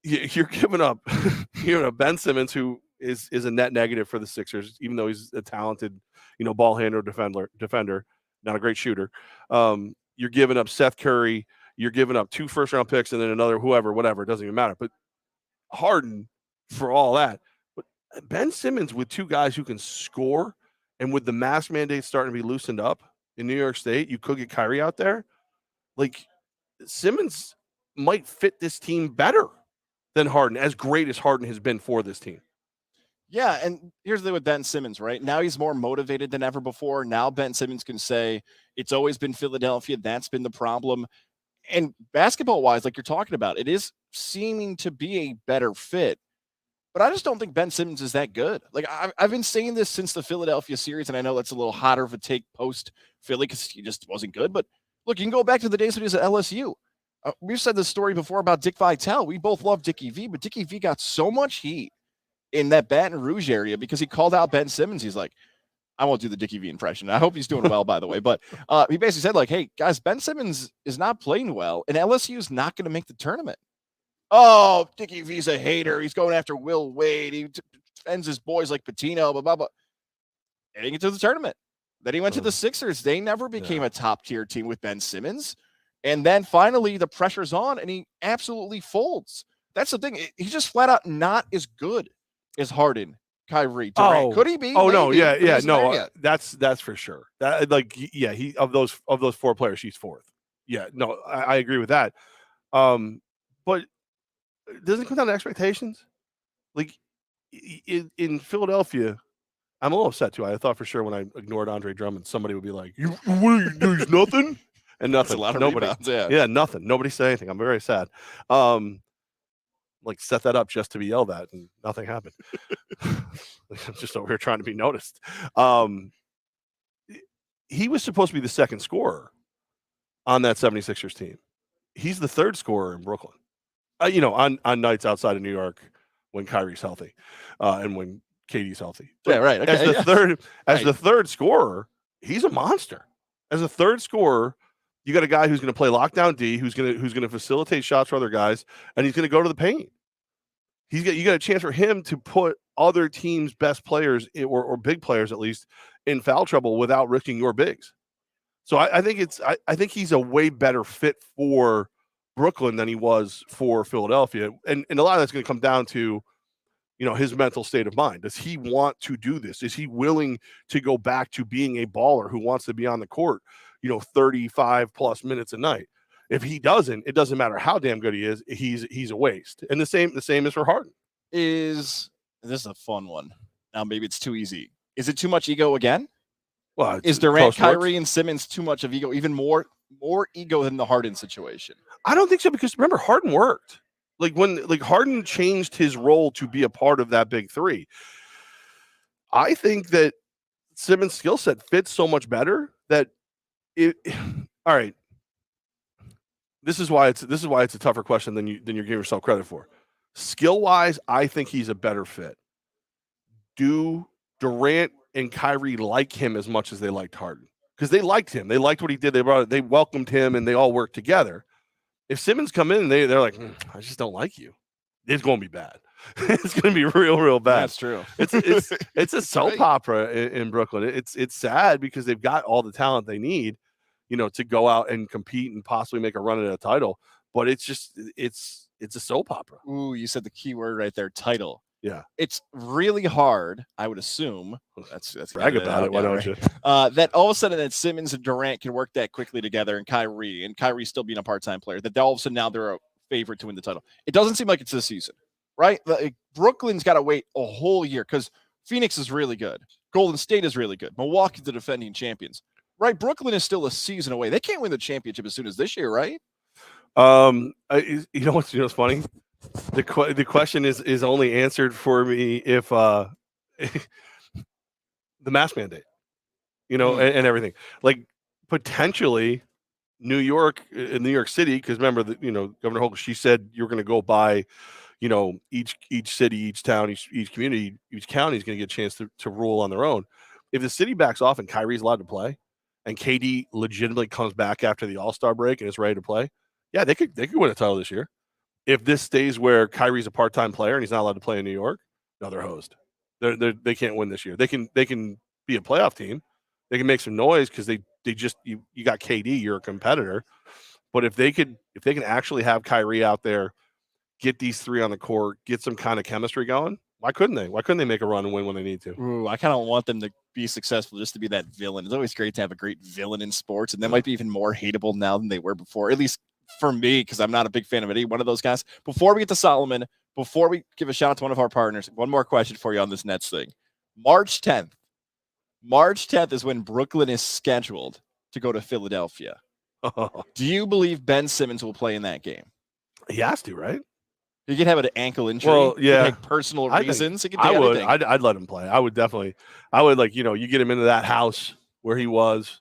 A: you're giving up, Ben Simmons, who is a net negative for the Sixers, even though he's a talented, ball handler, defender, not a great shooter. You're giving up Seth Curry. You're giving up 2 first-round picks and then another whatever. It doesn't even matter. But Harden, for all that, but Ben Simmons with 2 guys who can score, and with the mask mandate starting to be loosened up in New York State, you could get Kyrie out there. Like, Simmons might fit this team better than Harden, as great as Harden has been for this team.
B: Yeah, and here's the thing with Ben Simmons, right? Now he's more motivated than ever before. Now Ben Simmons can say, it's always been Philadelphia. That's been the problem. And basketball-wise, like you're talking about, it is seeming to be a better fit. But I just don't think Ben Simmons is that good. Like, I've been saying this since the Philadelphia series, and I know that's a little hotter of a take post-Philly because he just wasn't good. But look, you can go back to the days when he was at LSU. We've said this story before about Dick Vitale. We both love Dickie V, but Dickie V got so much heat in that Baton Rouge area because he called out Ben Simmons. He's like, I won't do the Dickie V impression. I hope he's doing well, by the way. But he basically said, like, hey, guys, Ben Simmons is not playing well, and LSU is not going to make the tournament. Oh, Dickie V's a hater. He's going after Will Wade. He defends his boys like Patino, blah, blah, blah. They didn't get to the tournament. Then he went to the Sixers. They never became a top-tier team with Ben Simmons. And then finally the pressure's on, and he absolutely folds. That's the thing. He's just flat out not as good as Harden, Kyrie, Durant. Could he be?
A: Oh,
B: maybe,
A: no, no, that's for sure. That, like, yeah, he of those 4 players, he's 4th. Yeah, no, I agree with that. But it doesn't come down to expectations. Like, in Philadelphia, I'm a little upset too. I thought for sure when I ignored Andre Drummond, somebody would be like, "There's nothing." And nothing.
B: A lot of
A: nobody.
B: Rebounds,
A: yeah, nothing. Nobody said anything. I'm very sad. Like, set that up just to be yelled at, and nothing happened. I'm just over here trying to be noticed. He was supposed to be the 2nd scorer on that 76ers team. He's the 3rd scorer in Brooklyn. On nights outside of New York when Kyrie's healthy, and when KD's healthy.
B: But yeah, right. Okay,
A: the third scorer, he's a monster. As a 3rd scorer, you got a guy who's going to play lockdown D, who's going to facilitate shots for other guys, and he's going to go to the paint. You got a chance for him to put other teams' best players or big players at least in foul trouble without risking your bigs. So I think he's a way better fit for Brooklyn than he was for Philadelphia, and a lot of that's going to come down to his mental state of mind. Does he want to do this? Is he willing to go back to being a baller who wants to be on the court 35 plus minutes a night? If he doesn't, it doesn't matter how damn good he is. He's a waste. And the same is for Harden.
B: This is a fun one. Now maybe it's too easy. Is it too much ego again?
A: Well,
B: is Durant, Kyrie, and Simmons too much of ego? Even more ego than the Harden situation?
A: I don't think so, because remember, Harden worked. When Harden changed his role to be a part of that big 3. I think that Simmons' skill set fits so much better that all right. This is why it's a tougher question than you're giving yourself credit for. Skill wise, I think he's a better fit. Do Durant and Kyrie like him as much as they liked Harden? Because they liked him. They liked what he did. They welcomed him, and they all worked together. If Simmons come in and they're like, I just don't like you, it's going to be bad. It's going to be real, real bad.
B: That's true.
A: It's a soap opera in Brooklyn. It's sad because they've got all the talent they need, to go out and compete and possibly make a run at a title. But it's a soap opera.
B: Ooh, you said the key word right there, title.
A: Yeah.
B: It's really hard, I would assume. That's
A: brag about it. Why don't you?
B: That all of a sudden that Simmons and Durant can work that quickly together, and Kyrie still being a part-time player, that all of a sudden now they're a favorite to win the title. It doesn't seem like it's this season, right? Brooklyn's got to wait a whole year because Phoenix is really good. Golden State is really good. Milwaukee's the defending champions, right? Brooklyn is still a season away. They can't win the championship as soon as this year, right?
A: You know what's funny? The question is only answered for me if the mask mandate, and everything. Like potentially New York in New York City, because remember that Governor Hochul, she said you're going to go by each city, each town, each community, each county is going to get a chance to rule on their own. If the city backs off and Kyrie's allowed to play, and KD legitimately comes back after the All-Star break and is ready to play, yeah, they could win a title this year. If this stays where Kyrie's a part-time player and he's not allowed to play in New York, no, they're hosed. They can't win this year. They can be a playoff team. They can make some noise because they just you got KD, you're a competitor. But if they can actually have Kyrie out there, get these three on the court, get some kind of chemistry going, why couldn't they? Why couldn't they make a run and win when they need to?
B: Ooh, I kind of want them to be successful just to be that villain. It's always great to have a great villain in sports, and they might be even more hateable now than they were before, at least for me, because I'm not a big fan of any one of those guys. Before we get to Solomon, before we give a shout out to one of our partners, one more question for you on this Nets thing. March 10th is when Brooklyn is scheduled to go to Philadelphia. Do you believe Ben Simmons will play in that game?
A: He has to, right?
B: He could have an ankle injury.
A: Well, yeah.
B: Personal reasons.
A: I would. I'd let him play. I would definitely. I would you get him into that house where he was,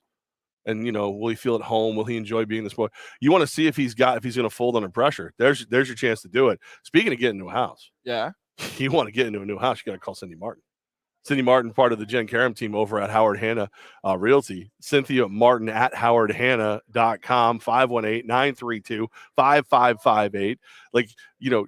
A: and will he feel at home? Will he enjoy being this boy? You want to see if he's going to fold under pressure. There's your chance to do it. Speaking of getting into a house,
B: yeah,
A: you want to get into a new house, you got to call Cindy Martin. Cindy Martin, part of the Jen Karam team over at Howard Hanna Realty. Cynthia Martin at howardhanna.com, 518-932-5558.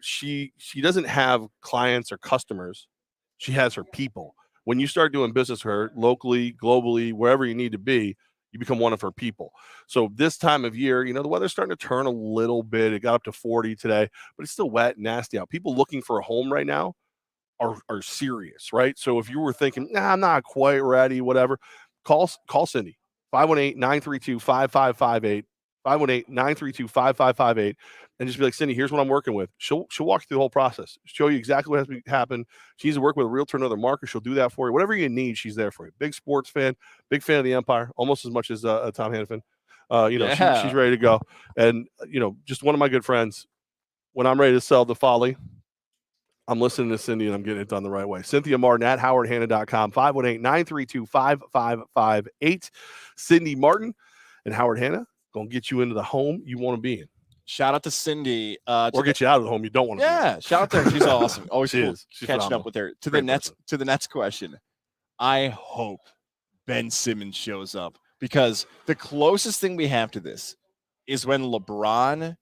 A: She doesn't have clients or customers. She has her people. When you start doing business with her locally, globally, wherever you need to be, you become one of her people. So this time of year, the weather's starting to turn a little bit. It got up to 40 today, but it's still wet and nasty out. People looking for a home right now are serious, right? So if you were thinking, nah, I'm not quite ready, whatever, call Cindy, 518-932-5558, 518-932-5558, and just be like, Cindy, here's what I'm working with. She'll walk you through the whole process, show you exactly what has to happen. She needs to work with a realtor, another market. She'll do that for you. Whatever you need, she's there for you. Big sports fan, big fan of the Empire, almost as much as Tom Hannifan. She's ready to go. And, just one of my good friends, when I'm ready to sell the Folly, I'm listening to Cindy and I'm getting it done the right way. Cynthia Martin at howardhanna.com, 518-932-5558. Cindy Martin and Howard Hanna going to get you into the home you want to be in.
B: Shout out to Cindy.
A: Or get you out of the home you don't want to be in.
B: Yeah, shout out to her. She's awesome. Always
A: She's
B: catching
A: phenomenal.
B: up with her. To the Nets question. I hope Ben Simmons shows up, because the closest thing we have to this is when LeBron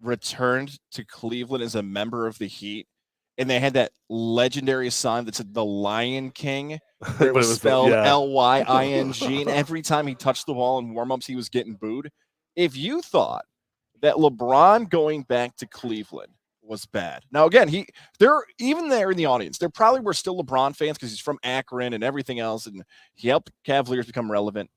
B: returned to Cleveland as a member of the Heat. And they had that legendary sign that said the Lion King. It was spelled Lying. And every time he touched the ball in warmups, he was getting booed. If you thought that LeBron going back to Cleveland was bad. Now, again, they're even there in the audience. There probably were still LeBron fans because he's from Akron and everything else. And he helped Cavaliers become relevant.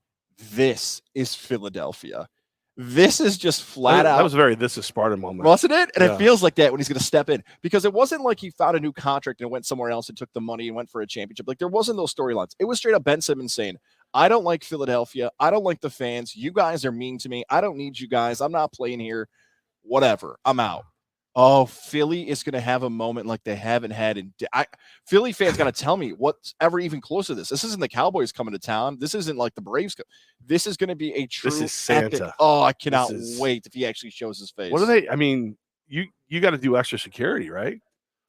B: This is Philadelphia. This is just flat out.
A: That was this is Sparta moment.
B: Wasn't it? And it feels like that when he's going to step in, because it wasn't like he found a new contract and went somewhere else and took the money and went for a championship. There wasn't those storylines. It was straight up Ben Simmons saying, I don't like Philadelphia. I don't like the fans. You guys are mean to me. I don't need you guys. I'm not playing here. Whatever. I'm out. Oh, Philly is going to have a moment like they haven't had in. Philly fans got to tell me what's ever even close to this. This isn't the Cowboys coming to town. This isn't like the Braves. This is going to be a true.
A: This is Santa.
B: Epic. Oh, I cannot wait if he actually shows his face.
A: What do they? I mean, you got to do extra security, right?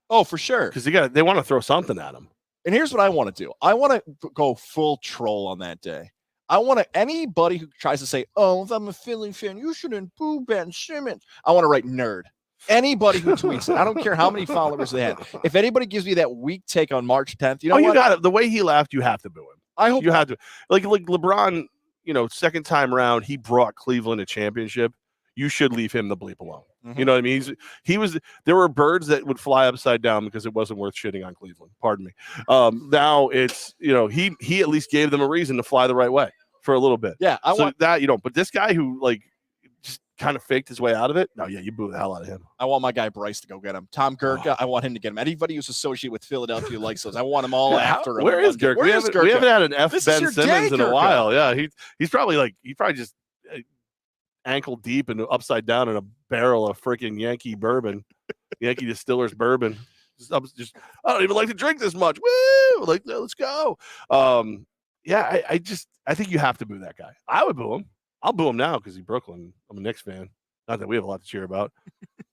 B: Oh, for sure.
A: Because they want to throw something at him.
B: And here's what I want to do. I want to go full troll on that day. I want anybody who tries to say, "Oh, if I'm a Philly fan, you shouldn't boo Ben Simmons." I want to write nerd. Anybody who tweets it, I don't care how many followers they have. If anybody gives me that weak take on March 10th, you
A: got it. The way he laughed, you have to boo him.
B: I hope
A: you have to. Like LeBron, second time around, he brought Cleveland a championship. You should leave him the bleep alone. Mm-hmm. You know what I mean? There were birds that would fly upside down because it wasn't worth shitting on Cleveland. Pardon me. Now it's, he at least gave them a reason to fly the right way for a little bit.
B: Yeah.
A: But this guy who just kind of faked his way out of it. No, yeah, you boo the hell out of him.
B: I want my guy Bryce to go get him. Tom Gurka, I want him to get him. Anybody who's associated with Philadelphia likes those. I want them all after him.
A: Where is Gurka? We haven't had an Ben Simmons in a while. Yeah, he's probably just ankle deep and upside down in a barrel of freaking Yankee bourbon. Yankee Distillers bourbon. I don't even like to drink this much. Woo! Like, let's go. Yeah, I think you have to boo that guy. I would boo him. I'll boo him now because he's Brooklyn. I'm a Knicks fan. Not that we have a lot to cheer about.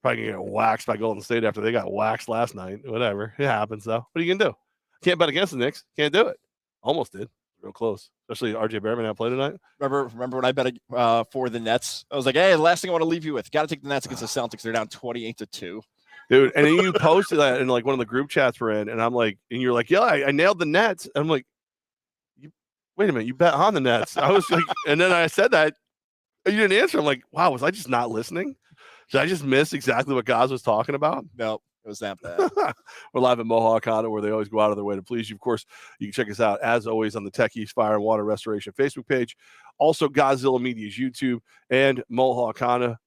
A: Probably gonna get waxed by Golden State after they got waxed last night. Whatever. It happens though. What are you gonna do? Can't bet against the Knicks. Can't do it. Almost did. Real close. Especially RJ Barrett not play tonight.
B: Remember when I bet for the Nets? I was like, hey, the last thing I want to leave you with. Got to take the Nets against the Celtics. They're down 28-2.
A: Dude, and then you posted that in like one of the group chats we're in, and I'm like, and you're like, yeah, I nailed the Nets. And I'm like, wait a minute, you bet on the Nets. I was like, and then I said that, and you didn't answer. I'm like, wow, was I just not listening? Did I just miss exactly what Goz was talking about?
B: Nope, it was that bad.
A: We're live at Mohawk Honda, where they always go out of their way to please you. Of course, you can check us out, as always, on the Tech East Fire and Water Restoration Facebook page. Also, Godzilla Media's YouTube and Mohawk Honda.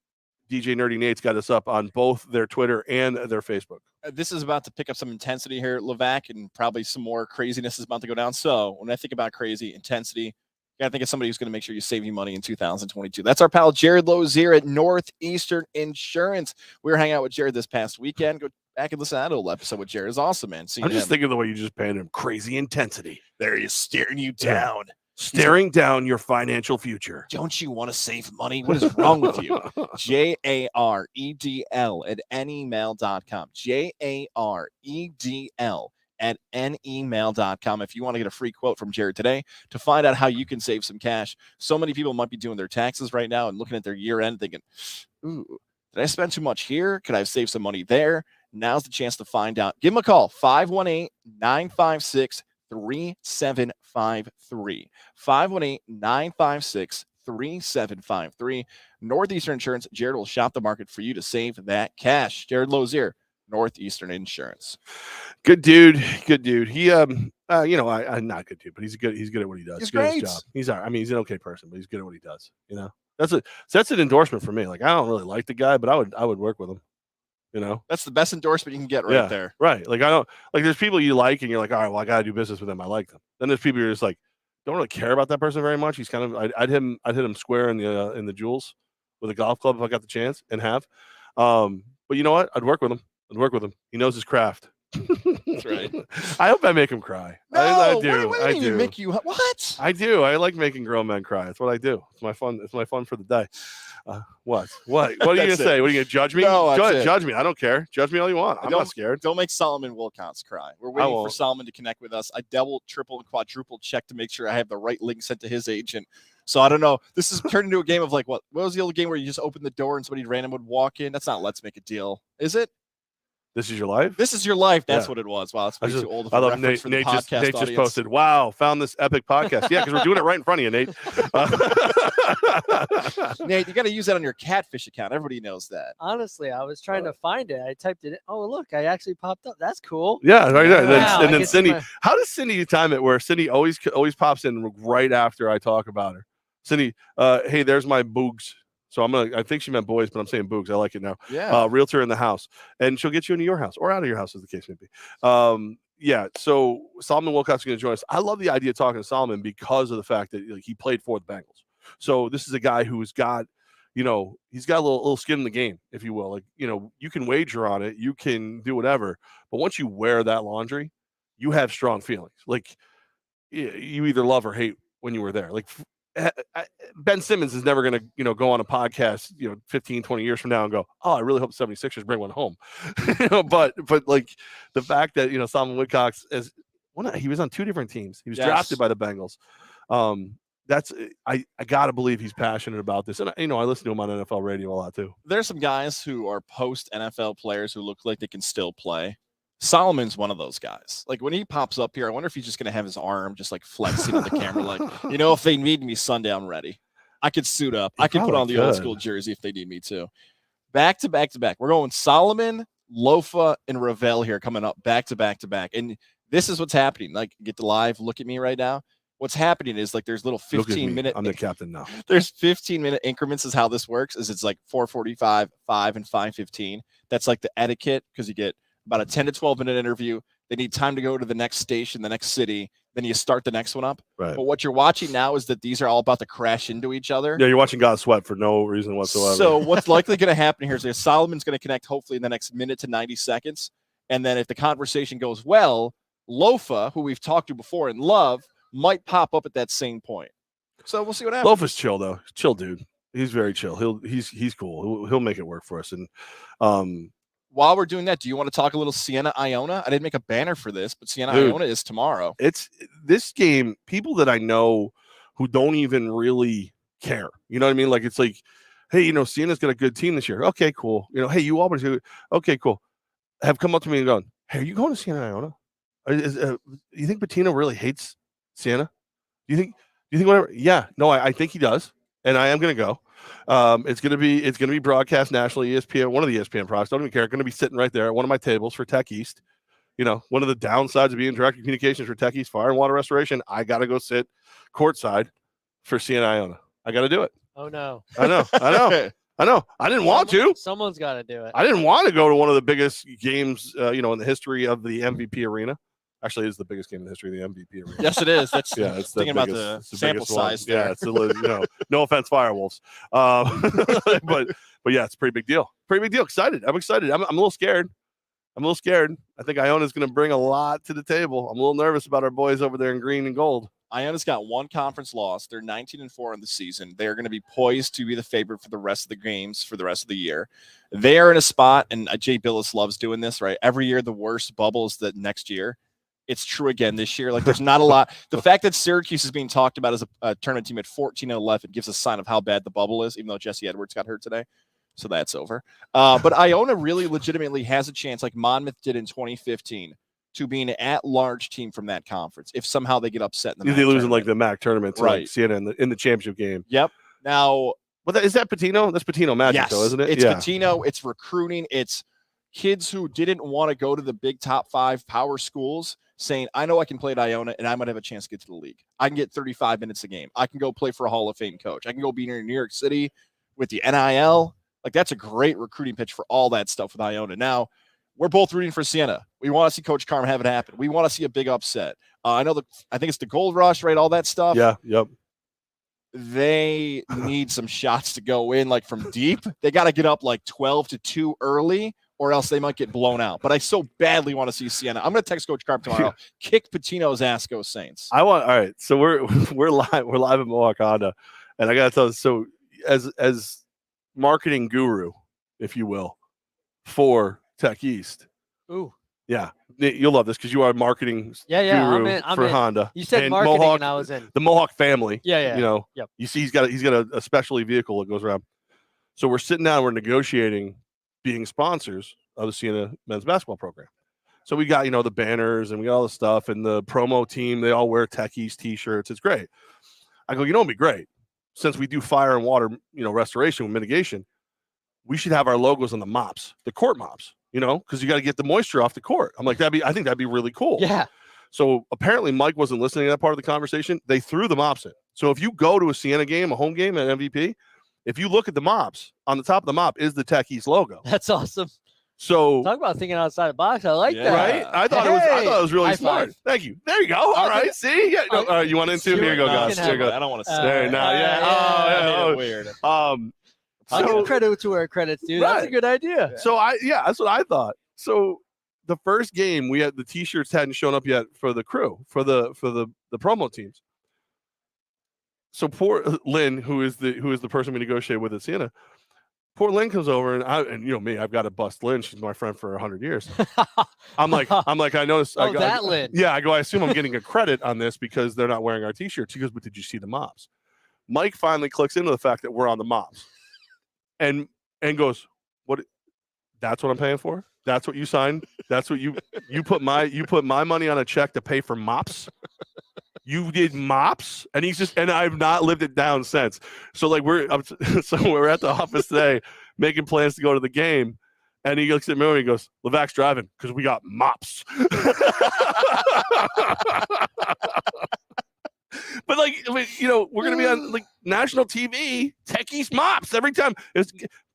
A: DJ Nerdy Nate's got us up on both their Twitter and their Facebook.
B: This is about to pick up some intensity here, Levack, and probably some more craziness is about to go down. So when I think about crazy intensity, you got to think of somebody who's going to make sure you save you money in 2022. That's our pal Jared Lozier at Northeastern Insurance. We were hanging out with Jared this past weekend. Go back and listen to that old episode with Jared. It's awesome, man.
A: I'm just thinking of the way you just painted him. Crazy intensity.
B: There he is, staring you down.
A: Staring down your financial future.
B: Don't you want to save money? What is wrong with you? JAREDL at nemail.com. JAREDL at nemail.com. If you want to get a free quote from Jared today to find out how you can save some cash. So many people might be doing their taxes right now and looking at their year end thinking, ooh, did I spend too much here? Could I save some money there? Now's the chance to find out. Give him a call, 518-956-3753. 518-956-3753. Northeastern Insurance. Jared will shop the market for you to save that cash. Jared Lozier, Northeastern Insurance.
A: Good dude. He I'm not good dude, but he's good at what he does.
B: He's
A: good at
B: great.
A: his job. He's he's an okay person, but he's good at what he does. That's an endorsement for me. Like, I don't really like the guy, but I would work with him.
B: That's the best endorsement you can get right there.
A: Right. Like, I don't like, there's people you like and you're like, all right, well, I got to do business with them. I like them. Then there's people you're just like, don't really care about that person very much. He's kind of, I'd hit him square in the jewels with a golf club if I got the chance and have. But you know what? I'd work with him. He knows his craft.
B: That's right.
A: I hope I make him cry.
B: No,
A: I do.
B: What do you mean make you what?
A: I do. I like making grown men cry. That's what I do. It's my fun. It's my fun for the day. What are you gonna say? What are you gonna judge me?
B: No,
A: judge me. I don't care. Judge me all you want. I'm not scared.
B: Don't make Solomon Wilcots cry. We're waiting for Solomon to connect with us. I double, triple, and quadruple check to make sure I have the right link sent to his agent. So I don't know. This is turned into a game of like what was the old game where you just open the door and somebody random would walk in? That's not Let's Make a Deal, is it?
A: This is your life?
B: This is your life. That's what it was. Wow, it's way too old.
A: I love Nate. Nate just posted, wow, found this epic podcast. Yeah, because we're doing it right in front of you, Nate.
B: Nate, you got to use that on your Catfish account. Everybody knows that.
E: Honestly, I was trying to find it. I typed it in. Oh, look, I actually popped up. That's cool.
A: Yeah, right there.
E: Wow,
A: and then Cindy, how does Cindy time it where Cindy always pops in right after I talk about her? Cindy, hey, there's my boogs. So I think she meant boys, but I'm saying boogs. I like it now.
B: Yeah.
A: Realtor in the house. And she'll get you into your house or out of your house, as the case may be. So Solomon Wilcots is going to join us. I love the idea of talking to Solomon because of the fact that he played for the Bengals. So this is a guy who's got, he's got a little skin in the game, if you will. Like, you can wager on it. You can do whatever. But once you wear that laundry, you have strong feelings. Like, you either love or hate when you were there. Like, Ben Simmons is never going to, go on a podcast, 15, 20 years from now and go, oh, I really hope the 76ers bring one home. But like the fact that, Solomon Wilcots he was on two different teams. He was drafted by the Bengals. I got to believe he's passionate about this. And, I listen to him on NFL radio a lot too.
B: There's some guys who are post NFL players who look like they can still play. Solomon's one of those guys. Like when he pops up here, I wonder if he's just going to have his arm just like flexing on the camera. Like, if they need me Sunday, I'm ready. I could suit up. I could put on the old school jersey if they need me to. Back to back to back. We're going Solomon, Lofa, and Revell here coming up back to back to back. And this is what's happening. Like, get the live look at me right now. What's happening is like there's little 15-minute.
A: I'm the captain now.
B: There's 15-minute increments is how this works. Is it's like 4:45, 5, and 5:15. That's like the etiquette because you get about a 10 to 12 minute interview. They need time to go to the next station, the next city. then you start the next one up.
A: Right.
B: But what you're watching now is that these are all about to crash into each other.
A: Yeah, you're watching God sweat for no reason whatsoever.
B: So what's likely going to happen here is that Solomon's going to connect hopefully in the next minute to 90 seconds. And then if the conversation goes well, Lofa, who we've talked to before and love, might pop up at that same point. So we'll see what happens.
A: Lofa's chill though. Chill dude. He's very chill. He's cool. He'll make it work for us. And
B: while we're doing that, do you want to talk a little Siena Iona? I didn't make a banner for this, but Siena Iona is tomorrow.
A: It's this game. People that I know who don't even really care. You know what I mean? Like it's like, hey, you know, Siena's got a good team this year. Okay, cool. You know, hey, you Auburn's good. Okay, cool. Have come up to me and gone, hey, are you going to Siena Iona? You think Pitino really hates Siena? Do you think whatever? Yeah, no, I think he does, and I am going to go. It's gonna be broadcast nationally. ESPN, one of the ESPN products. Don't even care. Going to be sitting right there at one of my tables for Tech East. You know, one of the downsides of being direct communications for Tech East Fire and Water Restoration. I got to go sit courtside for Siena Iona. I got to do it.
E: Oh no!
A: I know. I didn't want to.
E: Someone's got to do it.
A: I didn't want to go to one of the biggest games, in the history of the MVP arena. Actually, it's the biggest game in the history of the MVP arena.
B: Yes, it is. That's
A: it's
B: thinking
A: the
B: about the sample size.
A: Yeah, it's no offense, Firewolves, but yeah, it's a pretty big deal. Pretty big deal. Excited. I'm excited. I'm a little scared. I think Iona's going to bring a lot to the table. I'm a little nervous about our boys over there in green and gold.
B: Iona's got one conference loss. They're 19-4 in the season. They're going to be poised to be the favorite for the rest of the games for the rest of the year. They are in a spot, and Jay Billis loves doing this, right? Every year, the worst bubble is the next year. It's true again this year. Like, there's not a lot. The fact that Syracuse is being talked about as a tournament team at 14-11 gives a sign of how bad the bubble is, even though Jesse Edwards got hurt today. So that's over. But Iona really legitimately has a chance, like Monmouth did in 2015, to be an at-large team from that conference if somehow they get upset in the
A: they lose in like the MAC tournament to
B: right.
A: like Siena in the championship game.
B: Yep. Now,
A: is that Pitino? That's Pitino magic,
B: yes,
A: though, isn't it?
B: It's Pitino. It's recruiting. It's kids who didn't want to go to the big top 5 power schools saying, I know I can play at Iona and I might have a chance to get to the league. I can get 35 minutes a game. I can go play for a Hall of Fame coach. I can go be near New York City with the NIL. Like, that's a great recruiting pitch for all that stuff with Iona. Now, we're both rooting for Siena. We want to see Coach Carm have it happen. We want to see a big upset. I think it's the Gold Rush, right? All that stuff.
A: Yeah, yep.
B: They need some shots to go in, like from deep. They got to get up like 12-2 early, or else they might get blown out. But I so badly want to see Siena. I'm going to text Coach Carp tomorrow. Kick Pitino's ass, go Saints.
A: All right. So we're live. We're live at Mohawk Honda, and I got to tell you. So as marketing guru, if you will, for Tech East.
E: Ooh.
A: Yeah, you'll love this because you are a marketing guru for Honda.
E: You said
A: and
E: marketing,
A: Mohawk,
E: and I was in.
A: The Mohawk family.
E: Yeah.
A: You know,
E: yep.
A: You see he's got a specialty vehicle that goes around. So we're sitting down, we're negotiating being sponsors of the Siena men's basketball program. So we got, the banners and we got all the stuff, and the promo team, they all wear Tech East t-shirts. It's great. I go, it'd be great. Since we do fire and water, restoration with mitigation, we should have our logos on the mops, the court mops, because you got to get the moisture off the court. I'm like, I think that'd be really cool.
E: Yeah.
A: So apparently Mike wasn't listening to that part of the conversation. They threw the mops in. So if you go to a Siena game, a home game at MVP, if you look at the mops, on the top of the mop is the Tech East logo.
E: That's awesome.
A: So
E: talk about thinking outside the box. I like that.
A: Right? I thought it was really
E: High
A: smart.
E: five.
A: Thank you. There you go. All right. See? Yeah. No, all right. You want into? Here you go, guys. Here you go.
B: I don't want to say
A: there. No. Yeah.
B: Weird.
E: I'll give credit to where credit's due.
A: Right.
E: That's a good idea.
A: So that's what I thought. So the first game, we had the t-shirts hadn't shown up yet for the crew, for the promo teams. So poor Lynn, who is the person we negotiated with at Siena, poor Lynn comes over, and me, I've got to bust Lynn. She's my friend for 100 years. I'm like, I noticed.
E: Lynn.
A: Yeah, I go, I assume I'm getting a credit on this because they're not wearing our t-shirts. She goes, but did you see the mops? Mike finally clicks into the fact that we're on the mops, and goes, what? That's what I'm paying for? That's what you signed? That's what you put my money on a check to pay for mops? You did mops? And and I've not lived it down since. So we're at the office today making plans to go to the game, and he looks at me and he goes, Levack's driving because we got mops. But we're gonna be on national TV, Tech East mops every time. If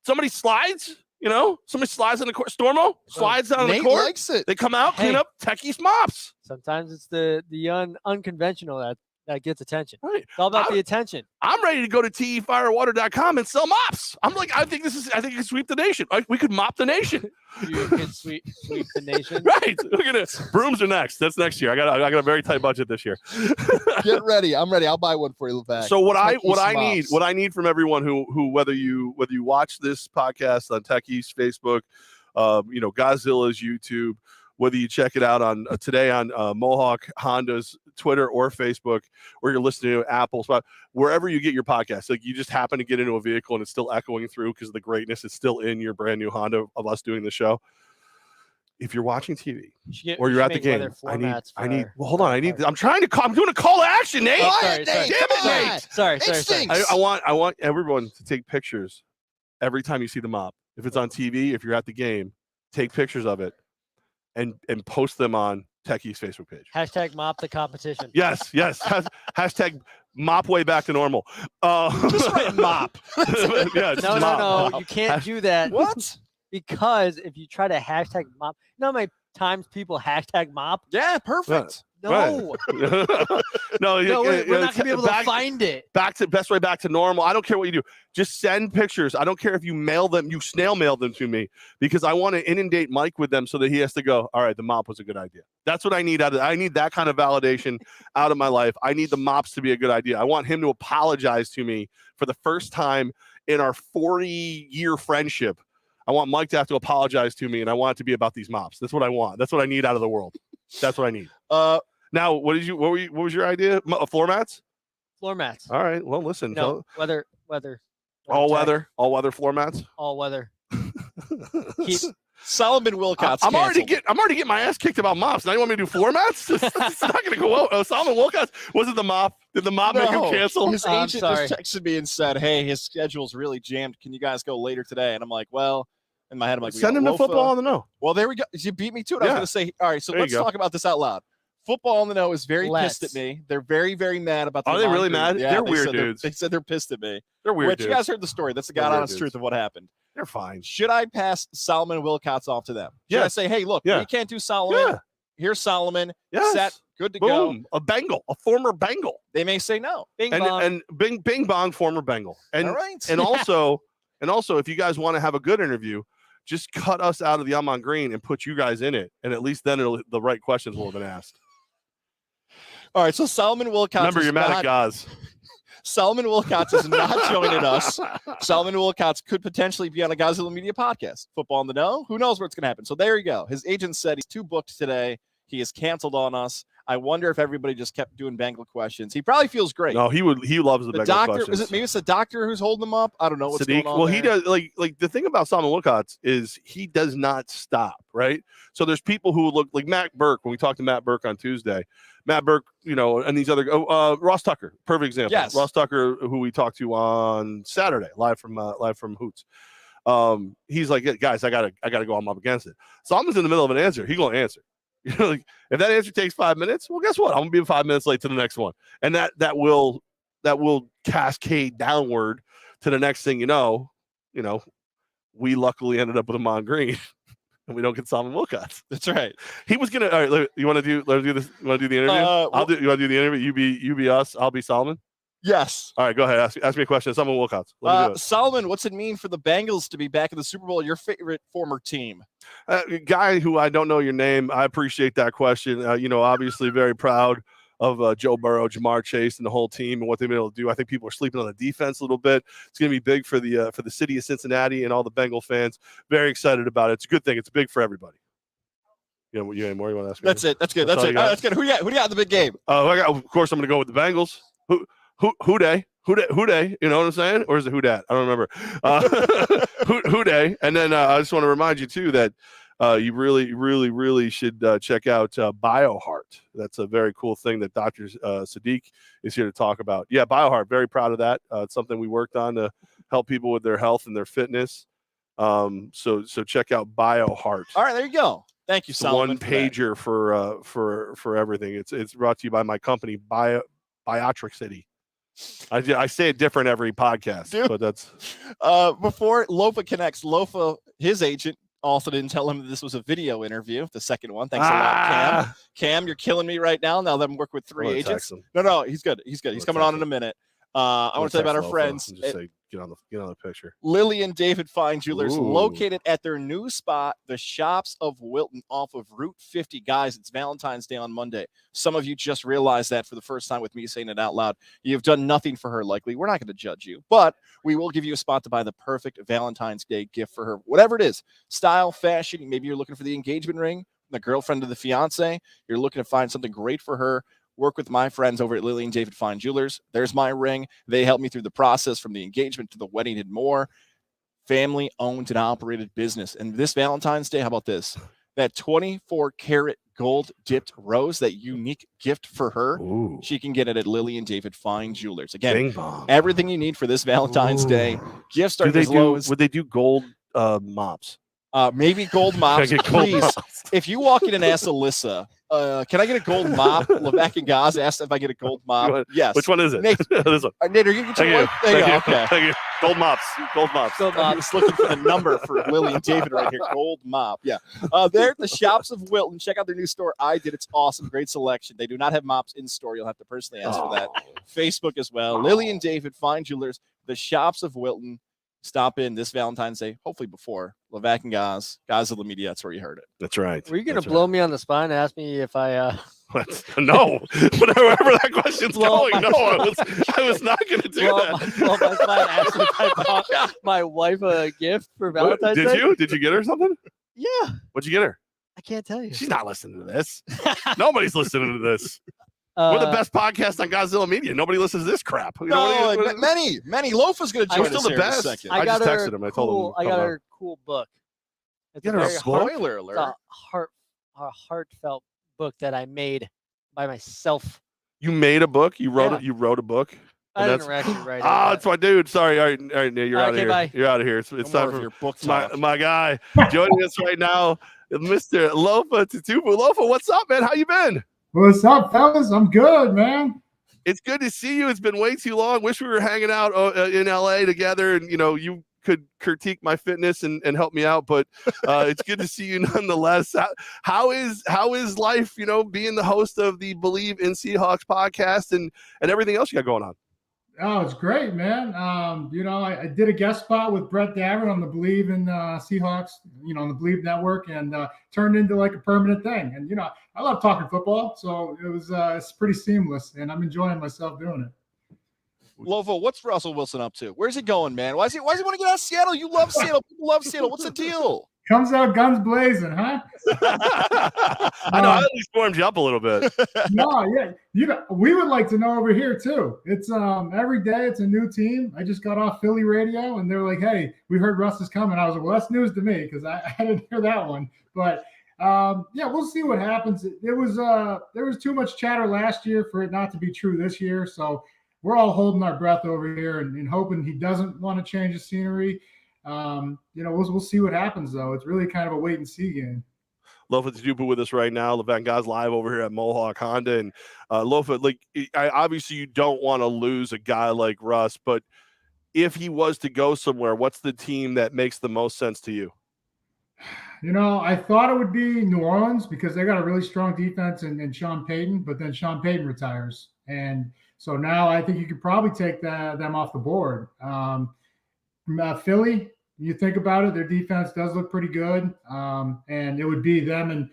A: somebody slides, You know, somebody slides on the court. Stormo slides down
F: Nate
A: the court.
F: likes it.
A: They come out, clean
E: Hey.
A: up, techies mops.
E: Sometimes it's the unconventional that gets attention.
A: Right.
E: It's all about the attention.
A: I'm ready to go to tefirewater.com and sell mops. I'm like, I think you can sweep the nation. We could mop the nation.
E: You can sweep the nation.
A: Right. Look at it. Brooms are next. That's next year. I got a very tight budget this year.
F: Get ready. I'm ready. I'll buy one for you, Levack.
A: So what
F: Techies
A: I need from everyone who whether you watch this podcast on Techies Facebook, Godzilla's YouTube, whether you check it out on today on Mohawk Honda's Twitter or Facebook, or you're listening to Apple, wherever you get your podcast, like you just happen to get into a vehicle and it's still echoing through because the greatness is still in your brand new Honda of us doing the show. If you're watching TV or you're at the game, I'm trying to call. I'm doing a call to action, Nate.
E: Sorry.
A: Damn it, Nate.
E: Sorry.
A: I want everyone to take pictures every time you see the mop. If it's on TV, if you're at the game, take pictures of it and post them on Techie's Facebook page.
E: Hashtag mop the competition.
A: Yes. Hashtag mop way back to normal.
B: Just write mop.
A: Yeah,
E: No.
A: mop.
E: You can't do that.
B: What?
E: Because if you try to hashtag mop, you know how many times people hashtag mop?
B: Yeah, perfect.
E: No.
A: No,
E: We're not gonna be able to find it.
A: Best way back to normal. I don't care what you do. Just send pictures. I don't care if you mail them, you snail mail them to me, because I want to inundate Mike with them so that he has to go, all right, the mop was a good idea. That's what I need I need that kind of validation out of my life. I need the mops to be a good idea. I want him to apologize to me for the first time in our 40-year friendship. I want Mike to have to apologize to me, and I want it to be about these mops. That's what I want. That's what I need out of the world. That's what I need. Now, what was your idea? Floor mats?
E: Floor mats.
A: All right. Well, listen.
E: No, weather.
A: All weather floor mats.
E: All weather.
B: Solomon Wilcots.
A: I'm already getting my ass kicked about mops. Now you want me to do floor mats? It's not going to go well. Oh, Solomon Wilcots, was it the mop? Did the mop make him cancel?
B: His agent just texted me and said, "Hey, his schedule's really jammed. Can you guys go later today?" And I'm like, "Well." In my head, I'm like,
A: send him to Football on the Know.
B: Well, there we go. You beat me to it. I was going to say, all right, so let's talk about this out loud. Football on the Know is very pissed at me. They're very, very mad about the
A: Are they really mad?
B: Yeah,
A: they're weird dudes.
B: They said they're pissed at me.
A: They're weird dudes.
B: You guys heard the story. That's the God honest truth of what happened.
A: They're fine.
B: Should I pass Solomon Wilcots off to them? Should I say, hey, look, we can't do Solomon.
A: Yeah.
B: Here's Solomon.
A: Yes.
B: Set. Good to
A: Boom.
B: go.
A: A Bengal, a former Bengal.
B: They may say no.
E: Bing bong.
A: And Bing Bong, former Bengal. And,
B: all right.
A: and also, if you guys want to have a good interview, just cut us out of the I'm on Green and put you guys in it. And at least then the right questions will have been asked.
B: All right. So Solomon Wilcots.
A: Remember, you're mad at Goz.
B: Solomon Wilcots is not joining us. Solomon Wilcots could potentially be on a Godzilla Media podcast. Football on the Know. Who knows what's going to happen? So there you go. His agent said he's too booked today. He is canceled on us. I wonder if everybody just kept doing Bengal questions. He probably feels great.
A: No, he loves the Bengal
B: doctor,
A: questions.
B: Maybe it's the doctor who's holding him up. I don't know what's going on.
A: Well,
B: there.
A: he does like the thing about Solomon Wilcots is he does not stop, right? So there's people who look like Matt Burke. When we talked to Matt Burke on Tuesday, Matt Burke, and these other Ross Tucker, perfect example.
B: Yes.
A: Ross Tucker, who we talked to on Saturday, live from Hoots. He's like, guys, I gotta go. I'm up against it. Solomon's in the middle of an answer. He's gonna answer. Like, if that answer takes 5 minutes, well, guess what? I'm gonna be 5 minutes late to the next one, and that will cascade downward to the next thing. We luckily ended up with him on Green, and we don't get Solomon Wilcots.
B: That's right.
A: He was gonna. All right, you want to do? Let's do this. You want to do the interview? You want to do the interview? You be us. I'll be Solomon.
B: Yes.
A: All right, go ahead. Ask me a question. Solomon Wilcots.
B: Solomon, what's it mean for the Bengals to be back in the Super Bowl? Your favorite former team?
A: Guy who I don't know your name. I appreciate that question. Obviously very proud of Joe Burrow, Jamar Chase, and the whole team and what they've been able to do. I think people are sleeping on the defense a little bit. It's going to be big for the city of Cincinnati and all the Bengal fans. Very excited about it. It's a good thing. It's big for everybody. You have more you want to ask me?
B: That's it. That's good. That's it. That's good. Who do you got in the big game?
A: Of course, I'm going to go with the Bengals. Who day? You know what I'm saying? Or is it who dat? I don't remember. Who day? And then I just want to remind you too that you really, really, really should check out BioHeart. That's a very cool thing that Dr. Sadiq is here to talk about. Yeah, BioHeart. Very proud of that. It's something we worked on to help people with their health and their fitness. So check out BioHeart.
B: All right, there you go. Thank you, Solomon.
A: One pager for everything. It's brought to you by my company, Biotric City. I say it different every podcast,
B: Dude.
A: but that's
B: Before Lofa connects, Lofa, his agent, also didn't tell him that this was a video interview. The second one. Thanks a lot, Cam. Cam, you're killing me right now. Now let him work with 3 agents. No, he's good. He's coming on in a minute. I want to tell you about our friends.
A: Just say, get on the picture.
B: Lily and David Fine Jewelers,
A: Ooh.
B: located at their new spot, the Shops of Wilton, off of Route 50. Guys, it's Valentine's Day on Monday. Some of you just realized that for the first time with me saying it out loud. You've done nothing for her, likely. We're not going to judge you, but we will give you a spot to buy the perfect Valentine's Day gift for her. Whatever it is, style, fashion, maybe you're looking for the engagement ring, the girlfriend of the fiance. You're looking to find something great for her. Work with my friends over at Lily and David Fine Jewelers. There's my ring. They helped me through the process from the engagement to the wedding and more. Family owned and operated business. And this Valentine's Day, how about this? That 24 karat gold dipped rose, that unique gift for her.
A: Ooh.
B: She can get it at Lily and David Fine Jewelers. Again,
A: Bing bong.
B: everything you need for this Valentine's Day. Gifts start as low as
A: would they do gold mops?
B: maybe gold mops.
A: Can I get gold
B: Please,
A: mops?
B: if you walk in and ask Alyssa, can I get a gold mop? Levack and Goz asked if I get a gold mop. Yes.
A: Which one is it?
B: Nate,
A: This one.
B: Nate, are you get
A: Thank
B: your
A: you.
B: one? There you go.
A: Thank you.
B: Okay.
A: Thank you. Gold mops. Gold mops.
E: Gold
B: I'm
E: mop.
B: just looking for the number for Lily and David right here. Gold mop. Yeah. They're at the Shops of Wilton. Check out their new store. I did. It's awesome. Great selection. They do not have mops in store. You'll have to personally ask for that. Facebook as well. Lily and David Fine Jewelers. The Shops of Wilton. Stop in this Valentine's Day, hopefully before. Levack and Goz. Goz of the Media. That's where you heard it.
A: That's right.
E: Were you going
A: That's
E: to blow me on the spine and ask me if I
A: What? No. Whatever that question's
E: Blow
A: going.
E: my-
A: No, I was not going to do
E: blow
A: that.
E: my spine and ask if I bought my wife a gift for
A: What?
E: Valentine's
A: Did
E: Day?
A: you? Did you get her something?
E: Yeah.
A: What'd you get her?
E: I can't tell you.
A: She's not listening to this. Nobody's listening to this. We're the best podcast on Godzilla Media. Nobody listens to this crap. You know,
B: No, many. Lofa's going to
A: We're
B: join
A: still
B: us
A: the
B: here in a
A: best.
B: second.
A: I just
E: got her
A: texted him. I told him.
E: I got her a cool book. It's
A: You
E: a
A: got her a
E: very
A: book?
B: Spoiler
E: It's
B: alert.
E: a heartfelt book that I made by myself.
A: You made a book. You wrote
E: Yeah.
A: it. You wrote a book.
E: I
A: And
E: didn't actually write it.
A: Ah,
E: but-
A: it's my dude. Sorry. All right, Nate, you're out of
E: Okay,
A: here.
E: bye.
A: You're out of here. It's
B: No
A: time
B: more of
A: for
B: your book
A: my
B: talk.
A: my guy joining us right now, Mr. Lofa Tatupu. Lofa, what's up, man? How you been?
G: What's up, fellas? I'm good, man.
A: It's good to see you. It's been way too long. Wish we were hanging out in LA together, and you could critique my fitness and help me out. But it's good to see you nonetheless. How is life? Being the host of the Believe in Seahawks podcast and everything else you got going on.
G: Oh, it's great, man. I did a guest spot with Brett Davern on the Believe in Seahawks, on the Believe Network, and turned into like a permanent thing. And I love talking football, so it's pretty seamless, and I'm enjoying myself doing it.
B: Lofa, what's Russell Wilson up to? Where's he going, man? Why does he want to get out of Seattle? You love Seattle. People love Seattle. What's the deal?
G: Comes out guns blazing, huh?
A: I know. I at least warmed you up a little bit.
G: No, yeah. We would like to know over here too. It's every day it's a new team. I just got off Philly radio and they're like, "Hey, we heard Russ is coming." I was like, "Well, that's news to me because I didn't hear that one." But we'll see what happens. There was too much chatter last year for it not to be true this year. So we're all holding our breath over here and hoping he doesn't want to change the scenery. We'll see what happens though. It's really kind of a wait and see game.
A: Lofa Tatupu with us right now. Levack and Goz live over here at Mohawk Honda. And Lofa, obviously you don't want to lose a guy like Russ, but if he was to go somewhere, what's the team that makes the most sense to you?
G: I thought it would be New Orleans because they got a really strong defense and Sean Payton, but then Sean Payton retires. And so now I think you could probably take them off the board. Philly, you think about it, their defense does look pretty good. And it would be them and,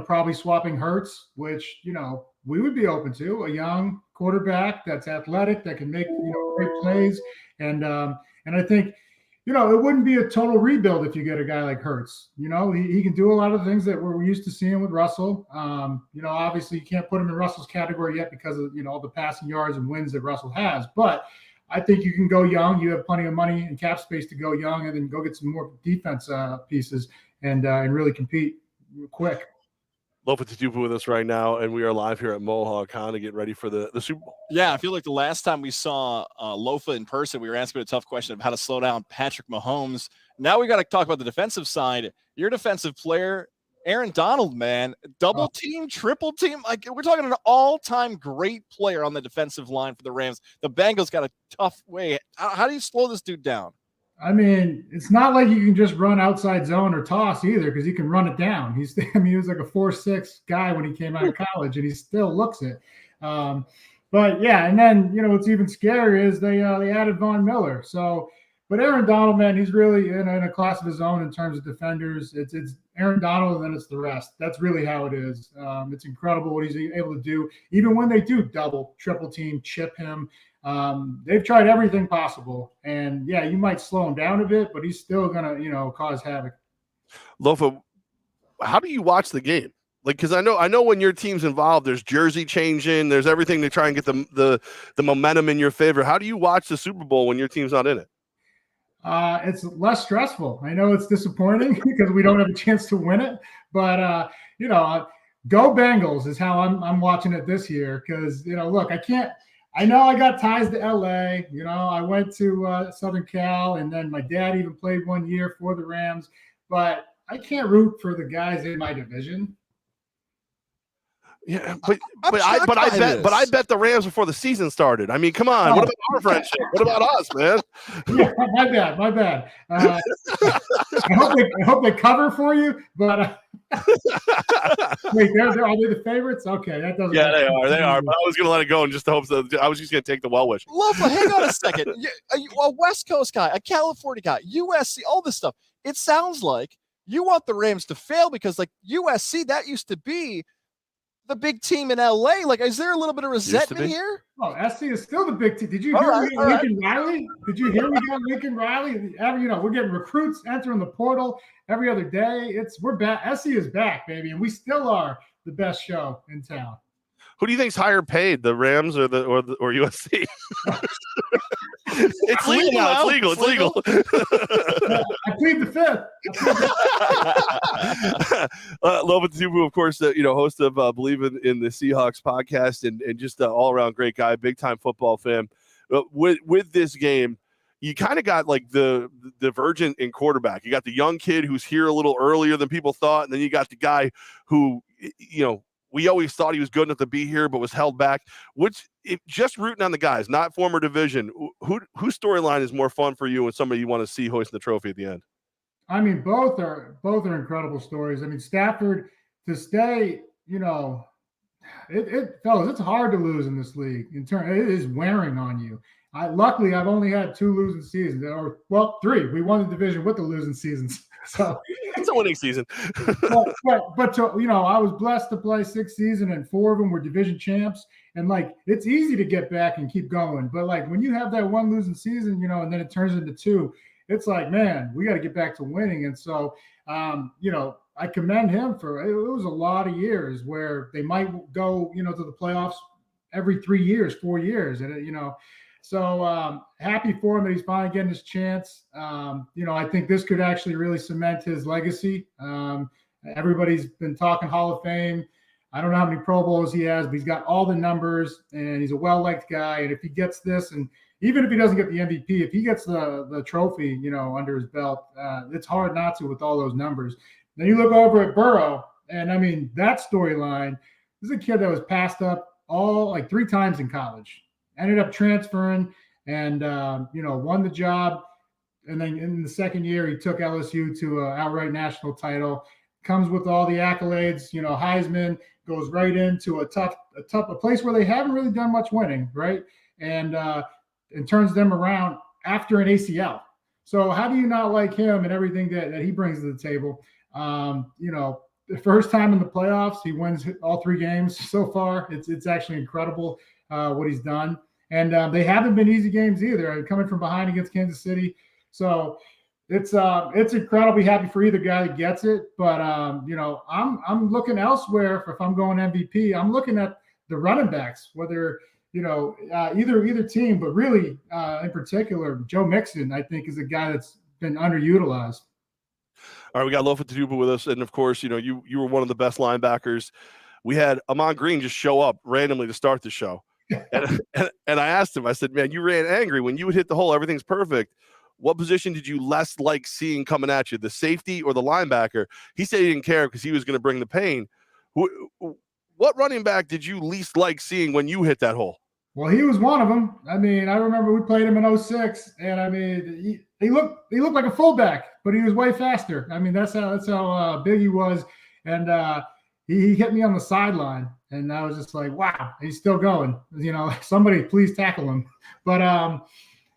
G: probably swapping Hurts, which, we would be open to, a young quarterback that's athletic, that can make, great plays. And I think, it wouldn't be a total rebuild if you get a guy like Hurts. He can do a lot of things that we're used to seeing with Russell. Obviously you can't put him in Russell's category yet because of, all the passing yards and wins that Russell has. But I think you can go young. You have plenty of money and cap space to go young and then go get some more defense pieces and really compete quick.
A: Lofa Tatupu with us right now, and we are live here at Mohawk Honda getting ready for the Super Bowl.
B: Yeah, I feel like the last time we saw Lofa in person, we were asking a tough question of how to slow down Patrick Mahomes. Now we got to talk about the defensive side. You're a defensive player, Aaron Donald, man, double team, triple team. Like we're talking an all-time great player on the defensive line for the Rams. The Bengals got a tough way. How do you slow this dude down?
G: I mean, it's not like you can just run outside zone or toss either, because he can run it down. He was like a 4'6" guy when he came out of college, and he still looks it. But yeah, and then what's even scarier is they added Von Miller. So, but Aaron Donald, man, he's really in a class of his own in terms of defenders. It's Aaron Donald, and then it's the rest. That's really how it is. It's incredible what he's able to do, even when they do double, triple team, chip him. They've tried everything possible, and yeah, you might slow him down a bit, but he's still gonna, cause havoc.
A: Lofa, how do you watch the game? Like, because I know when your team's involved, there's jersey changing, there's everything to try and get the momentum in your favor. How do you watch the Super Bowl when your team's not in it?
G: It's less stressful. I know it's disappointing because we don't have a chance to win it, but go Bengals is how I'm watching it this year. Because look, I know I got ties to LA. I went to Southern Cal, and then my dad even played 1 year for the Rams. But I can't root for the guys in my division.
A: Yeah, but I bet the Rams before the season started. I mean, come on. What about our friendship? What about us, man?
G: Yeah, my bad. I hope they cover for you, but wait, are they the favorites? Okay, that doesn't.
A: Yeah, they are. But I was gonna let it go in just the hopes that I was just gonna take the well wish.
B: Lofa, hang on a second. A West Coast guy, a California guy, USC, all this stuff. It sounds like you want the Rams to fail because, like, USC, that used to be the big team in LA. Like, is there a little bit of resentment here?
G: Oh, SC is still the big team. Did you hear Lincoln Riley? Did you hear we got Lincoln Riley? We're getting recruits entering the portal every other day. We're back. SC is back, baby, and we still are the best show in town.
A: Who do you think's higher paid, the Rams or USC? It's legal now. It's legal.
G: I plead the fifth.
A: Lofa Tatupu, of course, host of Believe in the Seahawks podcast, and just an all-around great guy, big-time football fan. With this game, you kind of got like the divergent in quarterback. You got the young kid who's here a little earlier than people thought, and then you got the guy who, we always thought he was good enough to be here, but was held back. Just rooting on the guys, not former division. Whose storyline is more fun for you and somebody you want to see hoisting the trophy at the end?
G: I mean, both are incredible stories. I mean, Stafford to stay, fellas, it's hard to lose in this league. It is wearing on you. Luckily, I've only had 2 losing seasons, or 3. We won the division with the losing seasons. So
A: it's a winning season.
G: but I was blessed to play 6 seasons, and 4 of them were division champs. And like, it's easy to get back and keep going. But like, when you have that 1 losing season, and then it turns into 2, it's like, man, we got to get back to winning. And so, I commend him for it. Was a lot of years where they might go, to the playoffs every 3 years, 4 years, and So happy for him that he's finally getting his chance. I think this could actually really cement his legacy. Everybody's been talking Hall of Fame. I don't know how many Pro Bowls he has, but he's got all the numbers, and he's a well-liked guy. And if he gets this, and even if he doesn't get the MVP, if he gets the trophy, under his belt, it's hard not to with all those numbers. Then you look over at Burrow, and I mean, that storyline, this is a kid that was passed up 3 times in college. Ended up transferring and, won the job. And then in the second year, he took LSU to an outright national title. Comes with all the accolades, Heisman, goes right into a place where they haven't really done much winning, right? And turns them around after an ACL. So how do you not like him and everything that he brings to the table? The first time in the playoffs, he wins all 3 games so far. It's actually incredible what he's done. And they haven't been easy games either. Coming from behind against Kansas City, so it's incredibly happy for either guy that gets it. But I'm looking elsewhere. If I'm going MVP, I'm looking at the running backs, whether either team, but really in particular, Joe Mixon, I think, is a guy that's been underutilized.
A: All right, we got Lofa Tatupu with us, and of course, you were one of the best linebackers. We had Ahman Green just show up randomly to start the show. And I asked him, I said, man, you ran angry when you would hit the hole. Everything's perfect. what position did you less like seeing coming at you, the safety or the linebacker? He said he didn't care because he was going to bring the pain. What running back did you least like seeing when you hit that hole?
G: Well, he was one of them. I mean, I remember we played him in 06, and I mean, he looked like a fullback, but he was way faster. I mean, that's how big he was, and he hit me on the sideline, and I was just like, wow, he's still going. You know, somebody please tackle him. But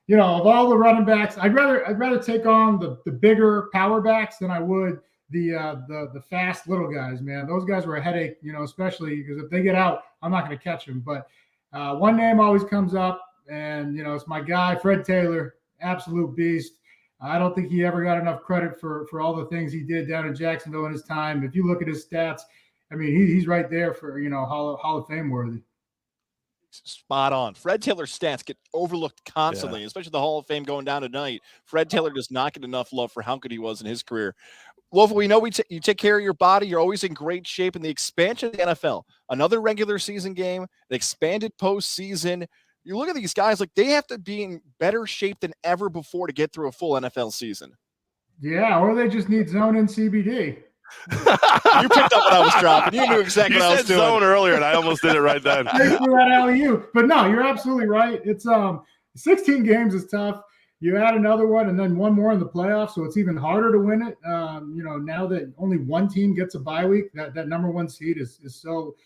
G: you know, of all the running backs, I'd rather take on the bigger power backs than I would the fast little guys. Man, those guys were a headache. You know, especially because if they get out, I'm not going to catch them. But one name always comes up, and you know, it's my guy, Fred Taylor, absolute beast. I don't think he ever got enough credit for all the things he did down in Jacksonville in his time. If you look at his stats, I mean, he's right there for, you know, Hall of Fame worthy.
B: Spot on. Fred Taylor's stats get overlooked constantly, especially the Hall of Fame going down tonight. Fred Taylor does not get enough love for how good he was in his career. Lofa, we know you take care of your body. You're always in great shape. And the expansion of the NFL, another regular season game, an expanded postseason. You look at these guys, like they have to be in better shape than ever before to get through a full NFL season.
G: Yeah, or they just need zone and CBD.
B: You picked up what I was dropping. You knew exactly what I was doing.
A: You said zone earlier, and I almost did it right then.
G: Thanks for that alley-oop. But no, you're absolutely right. It's 16 games is tough. You add another one and then one more in the playoffs, so it's even harder to win it. You know, now that only one team gets a bye week, that number one seed is so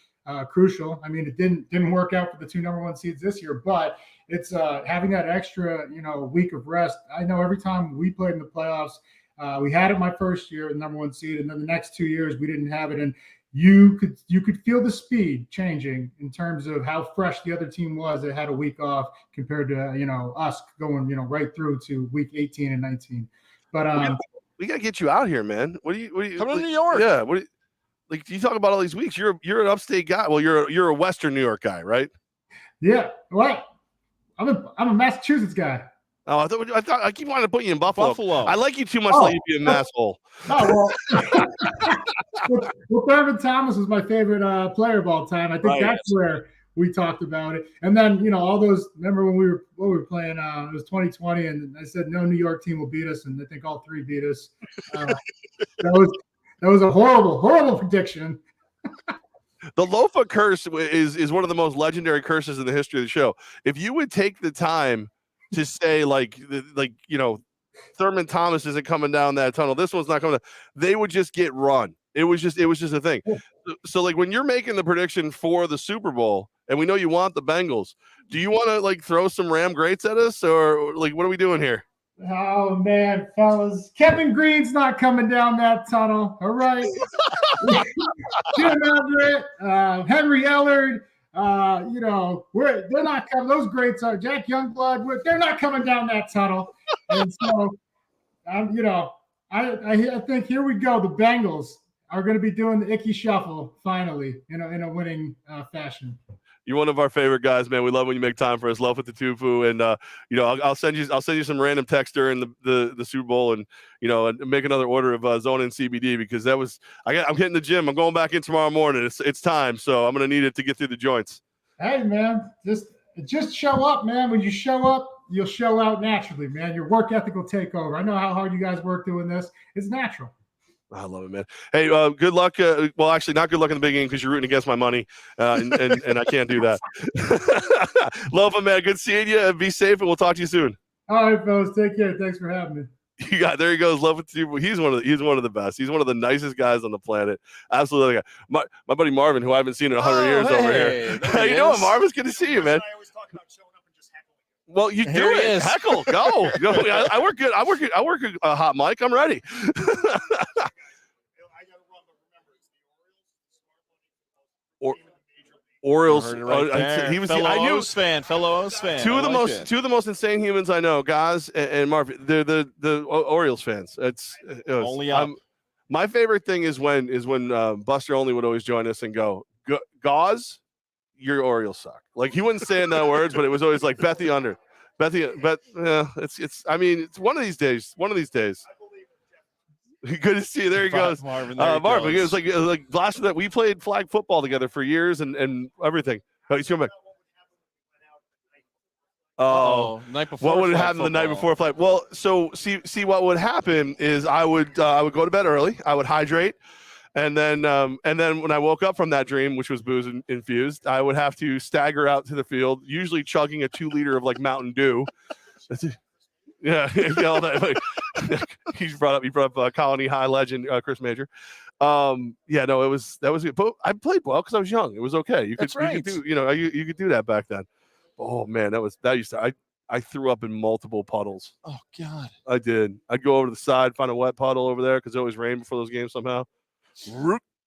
G: crucial. I mean, it didn't work out for the two number one seeds this year, but it's having that extra, you know, week of rest. I know every time we played in the playoffs, we had it my first year, the number one seed, and then the next 2 years we didn't have it. And you could feel the speed changing in terms of how fresh the other team was that had a week off compared to, you know, us going, you know, right through to week 18 and 19. But
A: we gotta get you out here, man. What do you
B: come to New York?
A: Yeah. Like you talk about all these weeks. You're an upstate guy. Well, you're a Western New York guy, right?
G: Yeah. What? I'm a Massachusetts guy.
A: Oh, I thought I keep wanting to put you in Buffalo. I like you too much to let you be an asshole.
G: Oh, well, Thurman Thomas was my favorite player of all time. I think that's where we talked about it. And then, you know, all those, remember when we were playing, it was 2020, and I said no New York team will beat us, and I think all three beat us. That was a horrible prediction.
A: The Lofa curse is one of the most legendary curses in the history of the show. If you would take the time to say like you know, Thurman Thomas isn't coming down that tunnel, this one's not coming down, they would just get run. It was just a thing. So like when you're making the prediction for the Super Bowl, and we know you want the Bengals, do you want to like throw some Ram greats at us, or like what are we doing here?
G: Oh man, fellas, Kevin Green's not coming down that tunnel. All right, Jim Everett, Henry Ellard. You know, they're not coming. Those greats are Jack Youngblood. They're not coming down that tunnel. And so, you know, I think here we go. The Bengals are going to be doing the icky shuffle finally, in a winning fashion.
A: You're one of our favorite guys, man. We love when you make time for us. Lofa Tatupu, and you know, I'll send you some random text during the Super Bowl, and you know, and make another order of zone and CBD, because I'm hitting the gym. I'm going back in tomorrow morning. It's time, so I'm gonna need it to get through the joints.
G: Hey man, just show up, man. When you show up, you'll show out naturally, man. Your work ethic will take over. I know how hard you guys work doing this. It's natural.
A: I love it, man. Hey, good luck. Well, actually, not good luck in the big game because you're rooting against my money, and I can't do that. Lofa, man, good seeing you. Be safe, and we'll talk to you soon.
G: All right, fellas, take care. Thanks for having me.
A: There he goes. Lofa Tatupu. He's one of the best. He's one of the nicest guys on the planet. Absolutely. My buddy Marvin, who I haven't seen in 100 years over here. How you doing, Marvin? It's good to see you, man.
H: I always talk about showing up and just heckling.
A: Well, you do it. Heckle. Go. I work good. I work a hot mic. I'm ready. Orioles.
B: He was fellow O's fan. Two
A: of the most insane humans I know, Goz and Marvin. They're the Orioles fans.
B: Only up.
A: My favorite thing is when Buster Olney would always join us and go, Goz, your Orioles suck. Like he wouldn't say it in that words, but it was always like bet the under. It's. I mean, it's one of these days. Good to see you. There he goes.
B: Marvin,
A: Marvin, it was like last that we played flag football together for years and everything. Oh, he's coming back. Oh,
B: Night before.
A: what would
B: flag
A: happen the night
B: football.
A: before flight? Well, so see what would happen is I would go to bed early. I would hydrate, and then when I woke up from that dream, which was booze infused, I would have to stagger out to the field, usually chugging a 2-liter of like Mountain Dew. Yeah, all that, like, he brought up Colony High legend Chris Major. Yeah, no, that was it. But I played well because I was young. It was okay. You could do, you could do that back then. Oh man, that used to I threw up in multiple puddles.
B: Oh God,
A: I did. I'd go over to the side, find a wet puddle over there because it always rained before those games somehow,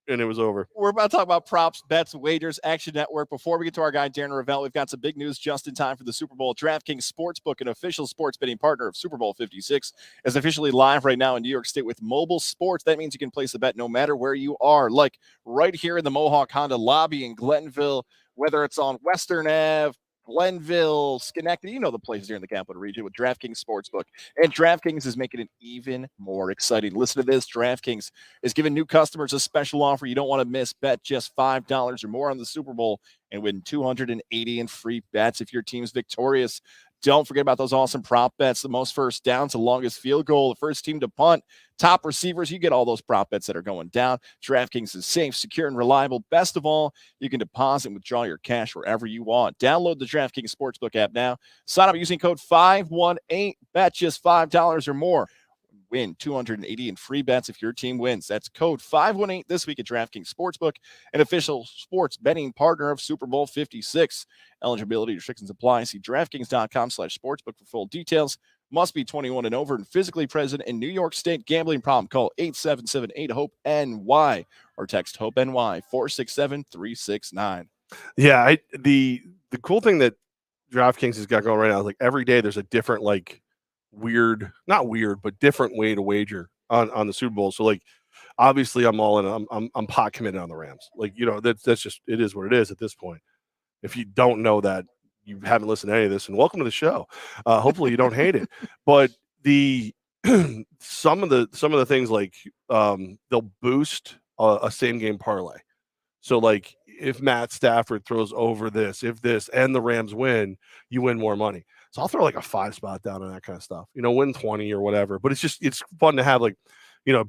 A: and it was over.
B: We're about to talk about props, bets, wagers, Action Network. Before we get to our guy Darren Revell, we've got some big news just in time for the Super Bowl. DraftKings Sportsbook, an official sports betting partner of Super Bowl 56, is officially live right now in New York State with mobile sports. That means you can place a bet no matter where you are, like right here in the Mohawk Honda lobby in Glenville, whether it's on Western Ave, Glenville, Schenectady, you know the places here in the capital region with DraftKings Sportsbook. And DraftKings is making it even more exciting. Listen to this. DraftKings is giving new customers a special offer you don't want to miss. Bet just $5 or more on the Super Bowl and win $280 in free bets if your team's victorious. Don't forget about those awesome prop bets. The most first downs, the longest field goal, the first team to punt, top receivers. You get all those prop bets that are going down. DraftKings is safe, secure, and reliable. Best of all, you can deposit and withdraw your cash wherever you want. Download the DraftKings Sportsbook app now. Sign up using code 518. Bet just $5 or more. Win $280 in free bets if your team wins. That's code 518 this week at DraftKings Sportsbook, an official sports betting partner of Super Bowl 56. Eligibility restrictions apply. See DraftKings.com/sportsbook for full details. Must be 21 and over and physically present in New York State. Gambling problem. Call 877-8-HOPE-NY or text HOPE-NY 467-369.
A: Yeah, the cool thing that DraftKings has got going right now is like every day there's a different not weird, but different way to wager on the Super Bowl. So like, obviously I'm all in. I'm pot committed on the Rams. Like, that's just, it is what it is at this point. If you don't know that, you haven't listened to any of this, and welcome to the show. Hopefully you don't hate it, but some of the things like they'll boost a same game parlay. So like if Matt Stafford throws over this, and the Rams win, you win more money. So I'll throw like a 5 spot down on that kind of stuff, win 20 or whatever. But it's fun to have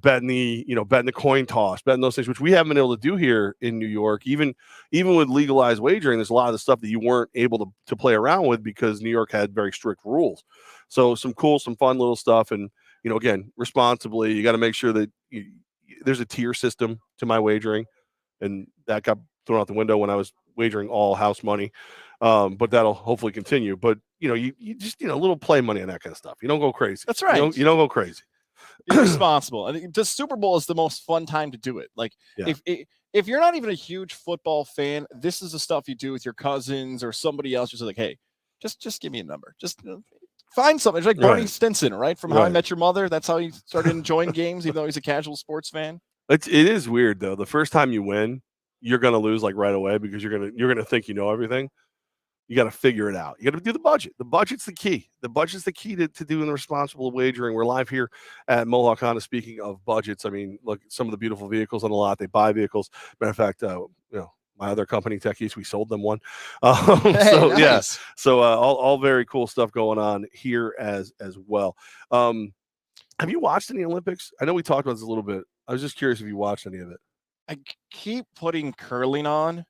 A: betting the coin toss, betting those things, which we haven't been able to do here in New York. Even with legalized wagering, there's a lot of the stuff that you weren't able to play around with because New York had very strict rules. So some fun little stuff. And, again, responsibly, you got to make sure that there's a tier system to my wagering. And that got thrown out the window when I was wagering all house money. But that'll hopefully continue. But, you just, a little play money on that kind of stuff. You don't go crazy.
B: That's right.
A: You don't go crazy.
B: Be responsible. I think the Super Bowl is the most fun time to do it. Like,
A: Yeah.
B: if you're not even a huge football fan, this is the stuff you do with your cousins or somebody else. Just like, hey, just give me a number. Just find something. It's like Barney
A: Right.
B: Stinson, right? From How I Met Your Mother. That's how he started enjoying games, even though he's a casual sports fan.
A: It is weird though. The first time you win, you're gonna lose like right away because you're gonna think you know everything. You got to figure it out. You got to do the budget. The budget's the key. The budget's the key to doing the responsible wagering. We're live here at Mohawk Honda. Speaking of budgets, I mean, look, some of the beautiful vehicles on the lot. They buy vehicles. Matter of fact, my other company, Tech East, we sold them one.
B: Nice.
A: Yeah, so all very cool stuff going on here as well. Have you watched any Olympics? I know we talked about this a little bit. I was just curious if you watched any of it.
B: I keep putting curling on.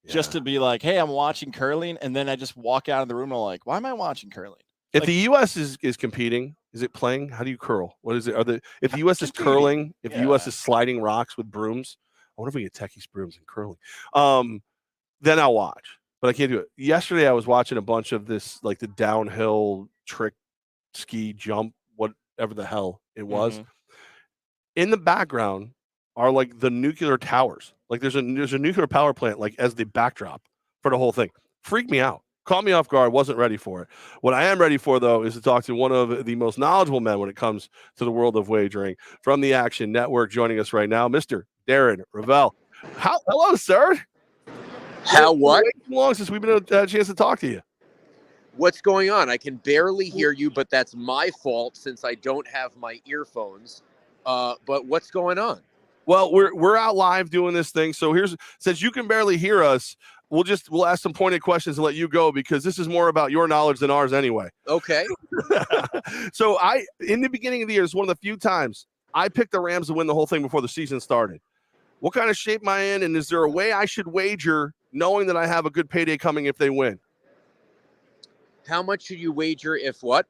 A: Yeah.
B: Just to be like, hey, I'm watching curling, and then I just walk out of the room and I'm like, why am I watching curling?
A: If the U.S. is competing, is it playing? How do you curl? What is it? If the U.S. is curling, if the U.S. is sliding rocks with brooms, I wonder if we get Techie's brooms and curling. Then I'll watch, but I can't do it. Yesterday I was watching a bunch of this, like the downhill trick ski jump, whatever the hell it was.
B: Mm-hmm.
A: In the background are like the nuclear towers. Like there's a nuclear power plant like as the backdrop for the whole thing. Freaked me out. Caught me off guard. Wasn't ready for it. What I am ready for though is to talk to one of the most knowledgeable men when it comes to the world of wagering from the Action Network. Joining us right now, Mr. Darren Revell. Hello, sir.
I: How what?
A: It's been long since we've been a chance to talk to you.
I: What's going on? I can barely hear you, but that's my fault since I don't have my earphones. But what's going on?
A: Well, we're out live doing this thing. So since you can barely hear us, we'll ask some pointed questions and let you go because this is more about your knowledge than ours anyway.
I: Okay.
A: So in the beginning of the year, it's one of the few times I picked the Rams to win the whole thing before the season started. What kind of shape am I in? And is there a way I should wager knowing that I have a good payday coming if they win?
I: How much should you wager if what?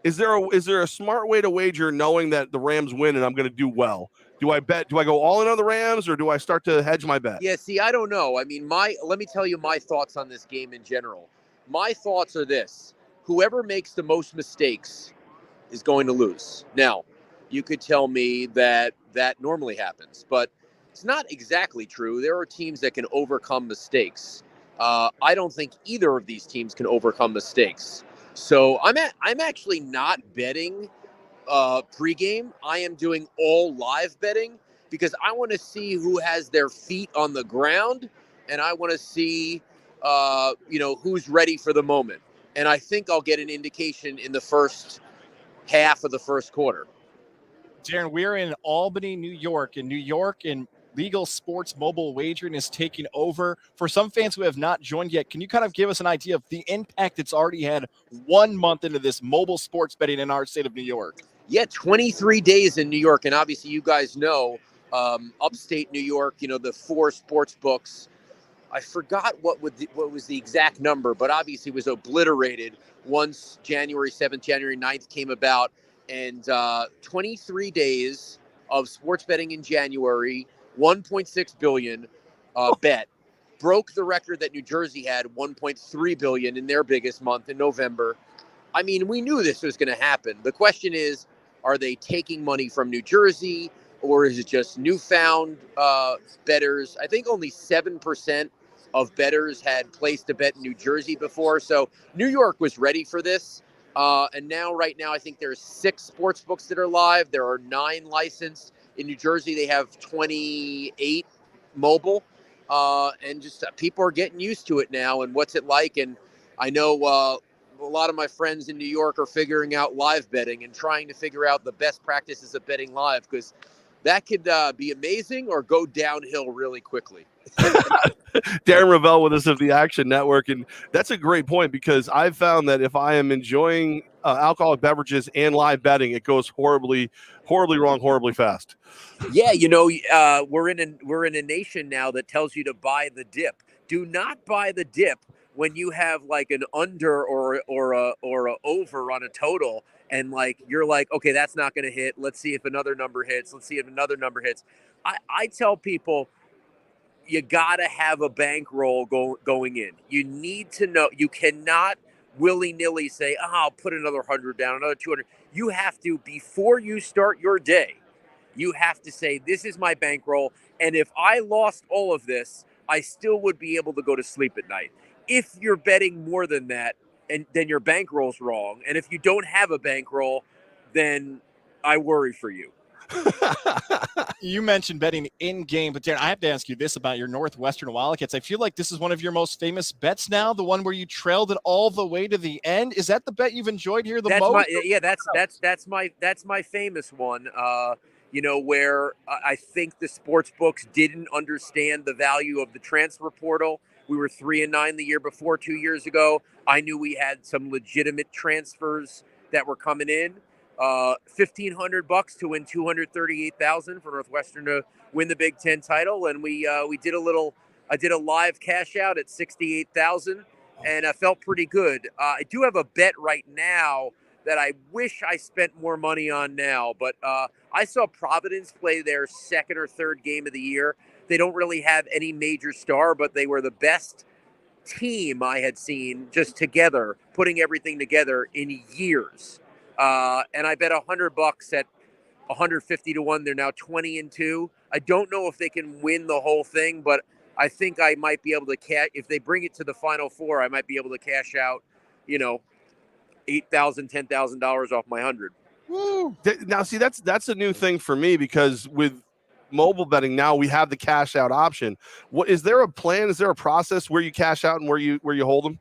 A: Is there a smart way to wager knowing that the Rams win and I'm going to do well? Do I go all in on the Rams or do I start to hedge my bet?
I: Yeah, see, I don't know. I mean, let me tell you my thoughts on this game in general. My thoughts are this. Whoever makes the most mistakes is going to lose. Now, you could tell me that normally happens, but it's not exactly true. There are teams that can overcome mistakes. I don't think either of these teams can overcome mistakes. So I'm actually not betting pregame. I am doing all live betting because I want to see who has their feet on the ground, and I want to see who's ready for the moment. And I think I'll get an indication in the first half of the first quarter.
B: Darren, we're in Albany, New York, and legal sports mobile wagering is taking over. For some fans who have not joined yet, can you kind of give us an idea of the impact it's already had 1 month into this mobile sports betting in our state of New York?
I: Yeah, 23 days in New York. And obviously you guys know upstate New York, the 4 sports books. I forgot what was the exact number, but obviously it was obliterated once January 7th, January 9th came about. And 23 days of sports betting in January, 1.6 billion bet, broke the record that New Jersey had, 1.3 billion in their biggest month in November. I mean, we knew this was going to happen. The question is, are they taking money from New Jersey, or is it just newfound bettors? I think only 7% of bettors had placed a bet in New Jersey before. So New York was ready for this. And right now, I think there's 6 sports books that are live. There are 9 licensed. In New Jersey, they have 28 mobile. And just people are getting used to it now. And what's it like? And I know a lot of my friends in New York are figuring out live betting and trying to figure out the best practices of betting live, because that could be amazing or go downhill really quickly.
A: Darren Revell with us of the Action Network. And that's a great point, because I've found that if I am enjoying alcoholic beverages and live betting, it goes horribly wrong, horribly fast.
I: Yeah, we're in a nation now that tells you to buy the dip. Do not buy the dip when you have like an under or a over on a total, and you're like, okay, that's not going to hit. Let's see if another number hits. Let's see if another number hits. I tell people, you got to have a bankroll going in. You need to know. You cannot willy-nilly say, I'll put another 100 down, another 200. You have to, before you start your day, you have to say, this is my bankroll. And if I lost all of this, I still would be able to go to sleep at night. If you're betting more than that, and then your bankroll's wrong. And if you don't have a bankroll, then I worry for you.
B: You mentioned betting in game, but Darren, I have to ask you this about your Northwestern Wildcats. I feel like this is one of your most famous bets now, the one where you trailed it all the way to the end. Is that the bet you've enjoyed here the most?
I: That's my famous one. Where I think the sports books didn't understand the value of the transfer portal. We were 3-9 the year before, 2 years ago. I knew we had some legitimate transfers that were coming in. $1,500 to win $238,000 for Northwestern to win the Big Ten title, and we did I did a live cash out at $68,000, and I felt pretty good. I do have a bet right now that I wish I spent more money on now, but I saw Providence play their second or third game of the year. They don't really have any major star, but they were the best team I had seen just together, putting everything together in years. And I bet $100 at 150 to 1. They're now 20-2. I don't know if they can win the whole thing, but I think I might be able to if they bring it to the Final Four, I might be able to cash out, $8,000, $10,000 off my 100.
B: Woo.
A: Now, see, that's a new thing for me, because with mobile betting now we have the cash out option. What is there a plan? Is there a process where you cash out and where you hold them?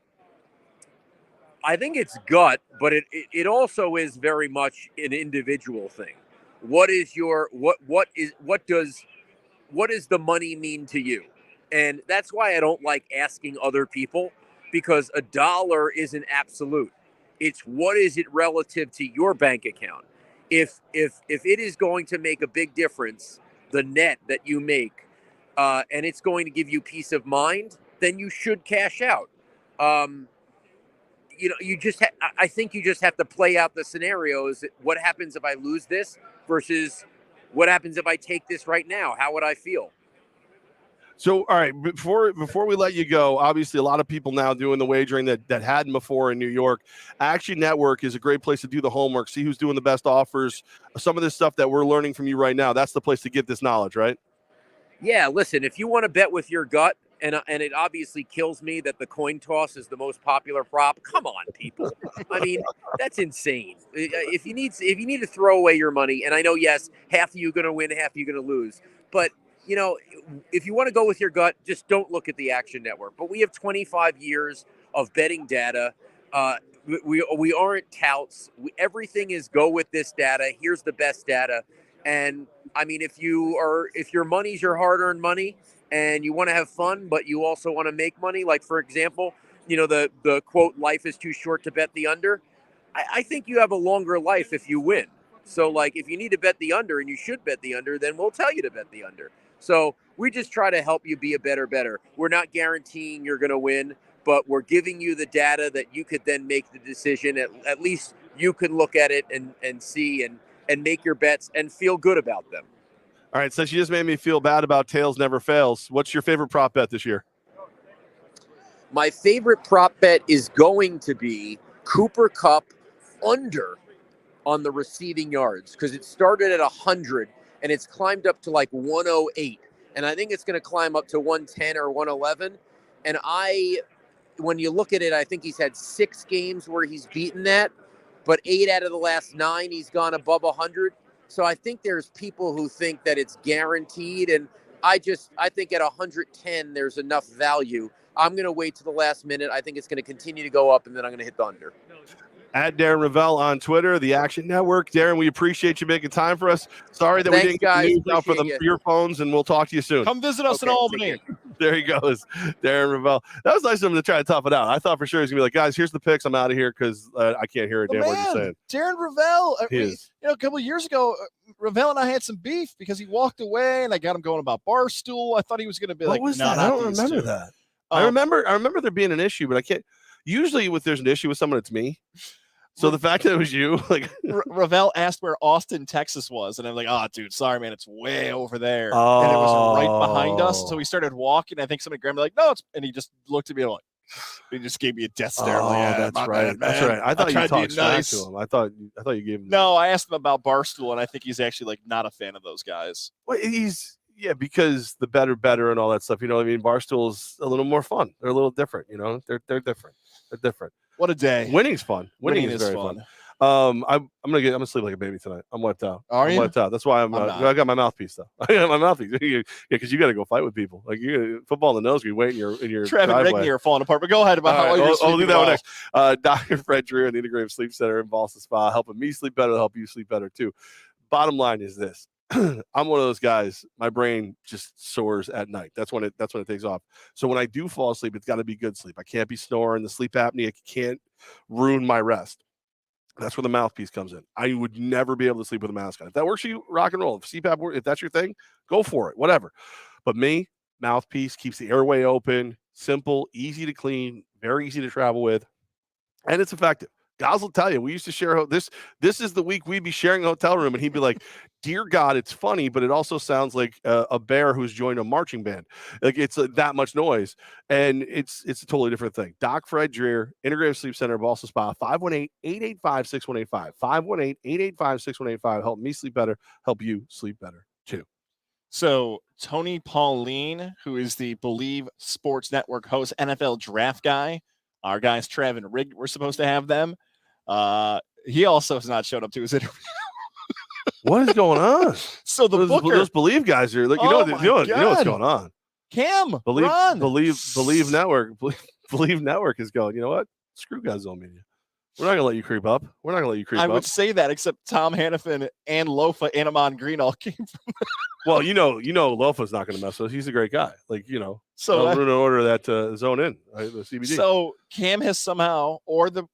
I: I think it's gut, but it also is very much an individual thing. What is the money mean to you? And that's why I don't like asking other people, because a dollar isn't absolute. It's what is it relative to your bank account. If it is going to make a big difference, the net that you make, and it's going to give you peace of mind, then you should cash out. I think you just have to play out the scenarios. What happens if I lose this versus what happens if I take this right now? How would I feel?
A: So, all right, before we let you go, obviously a lot of people now doing the wagering that hadn't before in New York. Action Network is a great place to do the homework, see who's doing the best offers. Some of this stuff that we're learning from you right now, that's the place to get this knowledge, right?
I: Yeah, listen, if you want to bet with your gut, and it obviously kills me that the coin toss is the most popular prop. Come on, people. I mean, that's insane. If you need to throw away your money, and I know, yes, half of you going to win, half of you going to lose, but if you want to go with your gut, just don't look at the Action Network. But we have 25 years of betting data. We aren't touts. Everything is go with this data. Here's the best data. And I mean, if your money's your hard-earned money and you want to have fun, but you also want to make money, like for example, the quote, life is too short to bet the under. I think you have a longer life if you win. So like, if you need to bet the under, and you should bet the under, then we'll tell you to bet the under. So we just try to help you be a better bettor. We're not guaranteeing you're going to win, but we're giving you the data that you could then make the decision. At least you can look at it and see and make your bets and feel good about them.
A: All right, since you just made me feel bad about Tails Never Fails, what's your favorite prop bet this year?
I: My favorite prop bet is going to be Cooper Kupp under on the receiving yards, because it started at 100 and it's climbed up to like 108. And I think it's going to climb up to 110 or 111. And when you look at it, I think he's had 6 games where he's beaten that, but 8 out of the last 9, he's gone above 100. So I think there's people who think that it's guaranteed. And I think at 110, there's enough value. I'm going to wait to the last minute. I think it's going to continue to go up, and then I'm going to hit the under.
A: At Darren Revell on Twitter, the Action Network. Darren, we appreciate you making time for us. Sorry that we didn't get the news out for your phones, and we'll talk to you soon.
B: Come visit us in Albany.
A: There he goes, Darren Revell. That was nice of him to try to tough it out. I thought for sure he was going to be like, guys, here's the picks. I'm out of here because I can't hear a damn word you're saying.
B: Darren Revell. A couple of years ago, Revell and I had some beef because he walked away, and I got him going about Barstool. I thought he was going to be
A: what was that? I don't remember that. I remember there being an issue, but I can't. Usually, if there's an issue with someone, it's me. So the fact that it was you, like
B: Revell asked where Austin, Texas was, and I'm like, "Oh, dude, sorry, man, it's way over there." And it was right behind us. So we started walking. I think somebody grabbed me like, "No, it's," and he just looked at me like, he just gave me a death stare.
A: Oh,
B: like,
A: that's right. That's right. I thought you talked smack to him. I thought you gave him.
B: No, I asked him about Barstool, and I think he's actually like not a fan of those guys.
A: Well, because the better and all that stuff. You know what I mean? Barstool's a little more fun. They're a little different. You know, they're different. They're different.
B: What a day!
A: Winning's fun. Winning is very fun. I'm gonna sleep like a baby tonight. I'm wiped out.
B: Are you?
A: I'm wiped out. That's why I got my mouthpiece though. I got my mouthpiece. Yeah, because you got to go fight with people. Like you football in the nose. You wait in your
B: Trevin Rigney are falling apart. But go ahead about how
A: I'll do that one next. Dr. Fred Drew and the Integrative Sleep Center in Boston Spa, helping me sleep better to help you sleep better too. Bottom line is this. I'm one of those guys. My brain just soars at night. That's when it takes off. So when I do fall asleep, it's got to be good sleep. I can't be snoring. The sleep apnea can't ruin my rest. That's where the mouthpiece comes in. I would never be able to sleep with a mask on. If that works for you, rock and roll. If CPAP works, if that's your thing, go for it. Whatever. But me, mouthpiece keeps the airway open, simple, easy to clean, very easy to travel with, and it's effective. Goz will tell you, we used to share this is the week we'd be sharing a hotel room, and he'd be like, "Dear God, it's funny, but it also sounds like a bear who's joined a marching band. Like it's that much noise, and it's a totally different thing." Doc Fred Dreer, Integrative Sleep Center, Boston Spa, 518-885-6185, 518-885-6185. Help me sleep better, help you sleep better too.
B: So Tony Pauline, who is the Believe Sports Network host, NFL draft guy, our guys Trev and Rig, we're supposed to have them. He also has not showed up to his interview.
A: What is going on?
B: So those
A: Believe guys are like, you know what's going on.
B: Cam,
A: Believe Network is going, you know what? Screw guys on media. We're not gonna let you creep up. We're not gonna let you creep
B: I
A: up.
B: would say that, except Tom Hannifan and Lofa and Amon Green all came from.
A: Well, Lofa's not gonna mess with us. He's a great guy. Like,
B: So
A: we're gonna order that zone in, right? The CBD.
B: So Cam has somehow, or the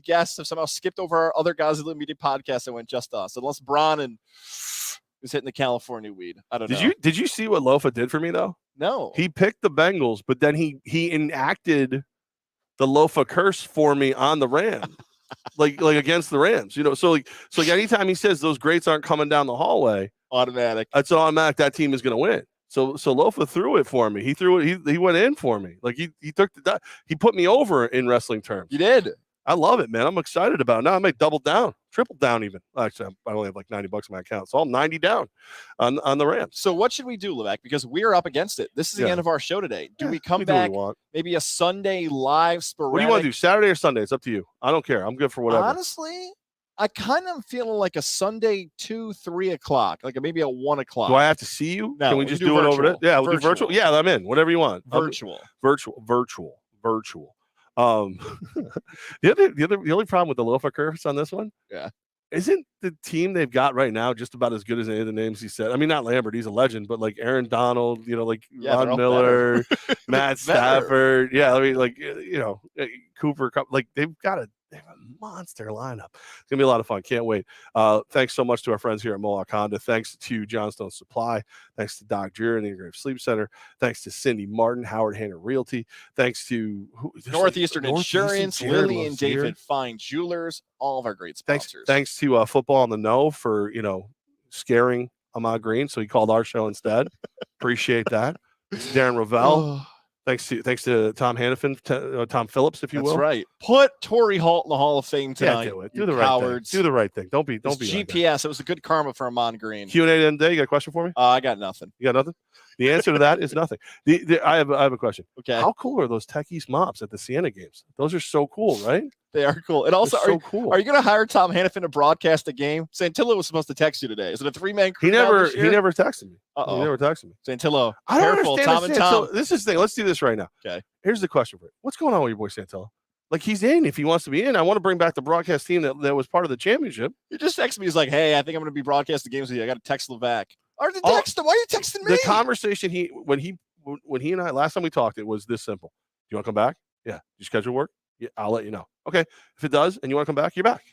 B: guests have somehow skipped over our other Guys Elite Media podcast and went just us. Unless Bron is hitting the California weed. I don't know.
A: Did you see what Lofa did for me though?
B: No.
A: He picked the Bengals, but then he enacted the Lofa curse for me on the Rams. like against the Rams. So anytime he says those greats aren't coming down the hallway,
B: automatic.
A: It's automatic that team is gonna win. So Lofa threw it for me. He threw it, he went in for me. Like he took he put me over in wrestling terms.
B: You did.
A: I love it, man. I'm excited about it. Now I might double down, triple down even. Actually, I only have like $90 in my account. So I'm 90 down on the Rams.
B: So what should we do, Levack? Because we're up against it. This is the end of our show today. Do we come back maybe a Sunday live sporadic?
A: What do you want to do? Saturday or Sunday? It's up to you. I don't care. I'm good for whatever.
B: Honestly, I kind of feeling like a Sunday 2, 3 o'clock, like maybe a 1 o'clock.
A: Do I have to see you?
B: No,
A: can we just do it over there? Yeah, we'll do virtual. Yeah, I'm in. Whatever you want.
B: Virtual.
A: The only problem with the Lofa curse on this one, isn't the team they've got right now just about as good as any of the names he said? I mean, not Lambert, he's a legend, but like Aaron Donald, Ron Miller, Matt Stafford, Cooper Cup, like they have a monster lineup. It's gonna be a lot of fun. Can't wait. Thanks so much to our friends here at Mohawk Honda. Thanks to Johnstone Supply. Thanks to Doc Dreer and the Integrative Sleep Center. Thanks to Cindy Martin, Howard Hanna Realty. Thanks to
B: Northeastern Insurance, Lily and David Fine Jewelers, all of our great sponsors.
A: Thanks to Football on the Know for scaring Ahmad Green, so he called our show instead. Appreciate that. Darren Rovell. Thanks to Tom Hannifan, Tom Phillips, if you will.
B: That's right. Put Torrey Holt in the Hall of Fame tonight.
A: Yeah, do it. Do the right thing. Do the right thing. Don't be
B: GPS. It was a good karma for Amon Green.
A: Q&A at the end of the day. You got a question for me?
B: I got nothing.
A: You got nothing? The answer to that is nothing. I have a question.
B: Okay.
A: How cool are those Tech East mops at the Siena games? Those are so cool, right?
B: They are cool. And also,
A: cool.
B: Are you going to hire Tom Hannifan to broadcast a game? Santillo was supposed to text you today. Is it a 3-man crew?
A: He never texted me.
B: Uh-oh.
A: He never texted me.
B: Santillo,
A: I don't
B: careful,
A: understand
B: Tom and Tom.
A: So this is the thing. Let's do this right now.
B: Okay.
A: Here's the question for you. What's going on with your boy Santillo? Like, he's in if he wants to be in. I want to bring back the broadcast team that was part of the championship.
B: You just text me. He's like, hey, I think I'm going to be broadcasting the games with you. I got to text Levack. Or the text him. Why are you texting me?
A: The conversation when he and I last time we talked, it was this simple. Do you want to come back? Yeah. You schedule work? Yeah, I'll let you know. Okay. If it does and you want to come back, you're back.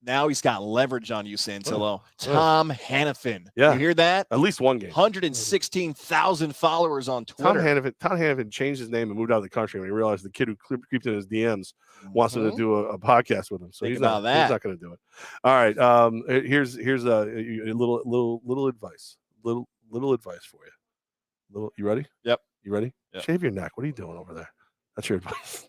B: Now he's got leverage on you, Santillo. Tom Hannifan.
A: Yeah.
B: You hear that?
A: At least one game.
B: 116,000 followers on Twitter.
A: Tom Hannifan changed his name and moved out of the country when he realized the kid who creeped in his DMs wants him to do a podcast with him. So he's not going to do it. All right. Here's a little advice. Little advice for you. You ready?
B: Yep.
A: You ready?
B: Yep.
A: Shave your neck. What are you doing over there? That's your advice.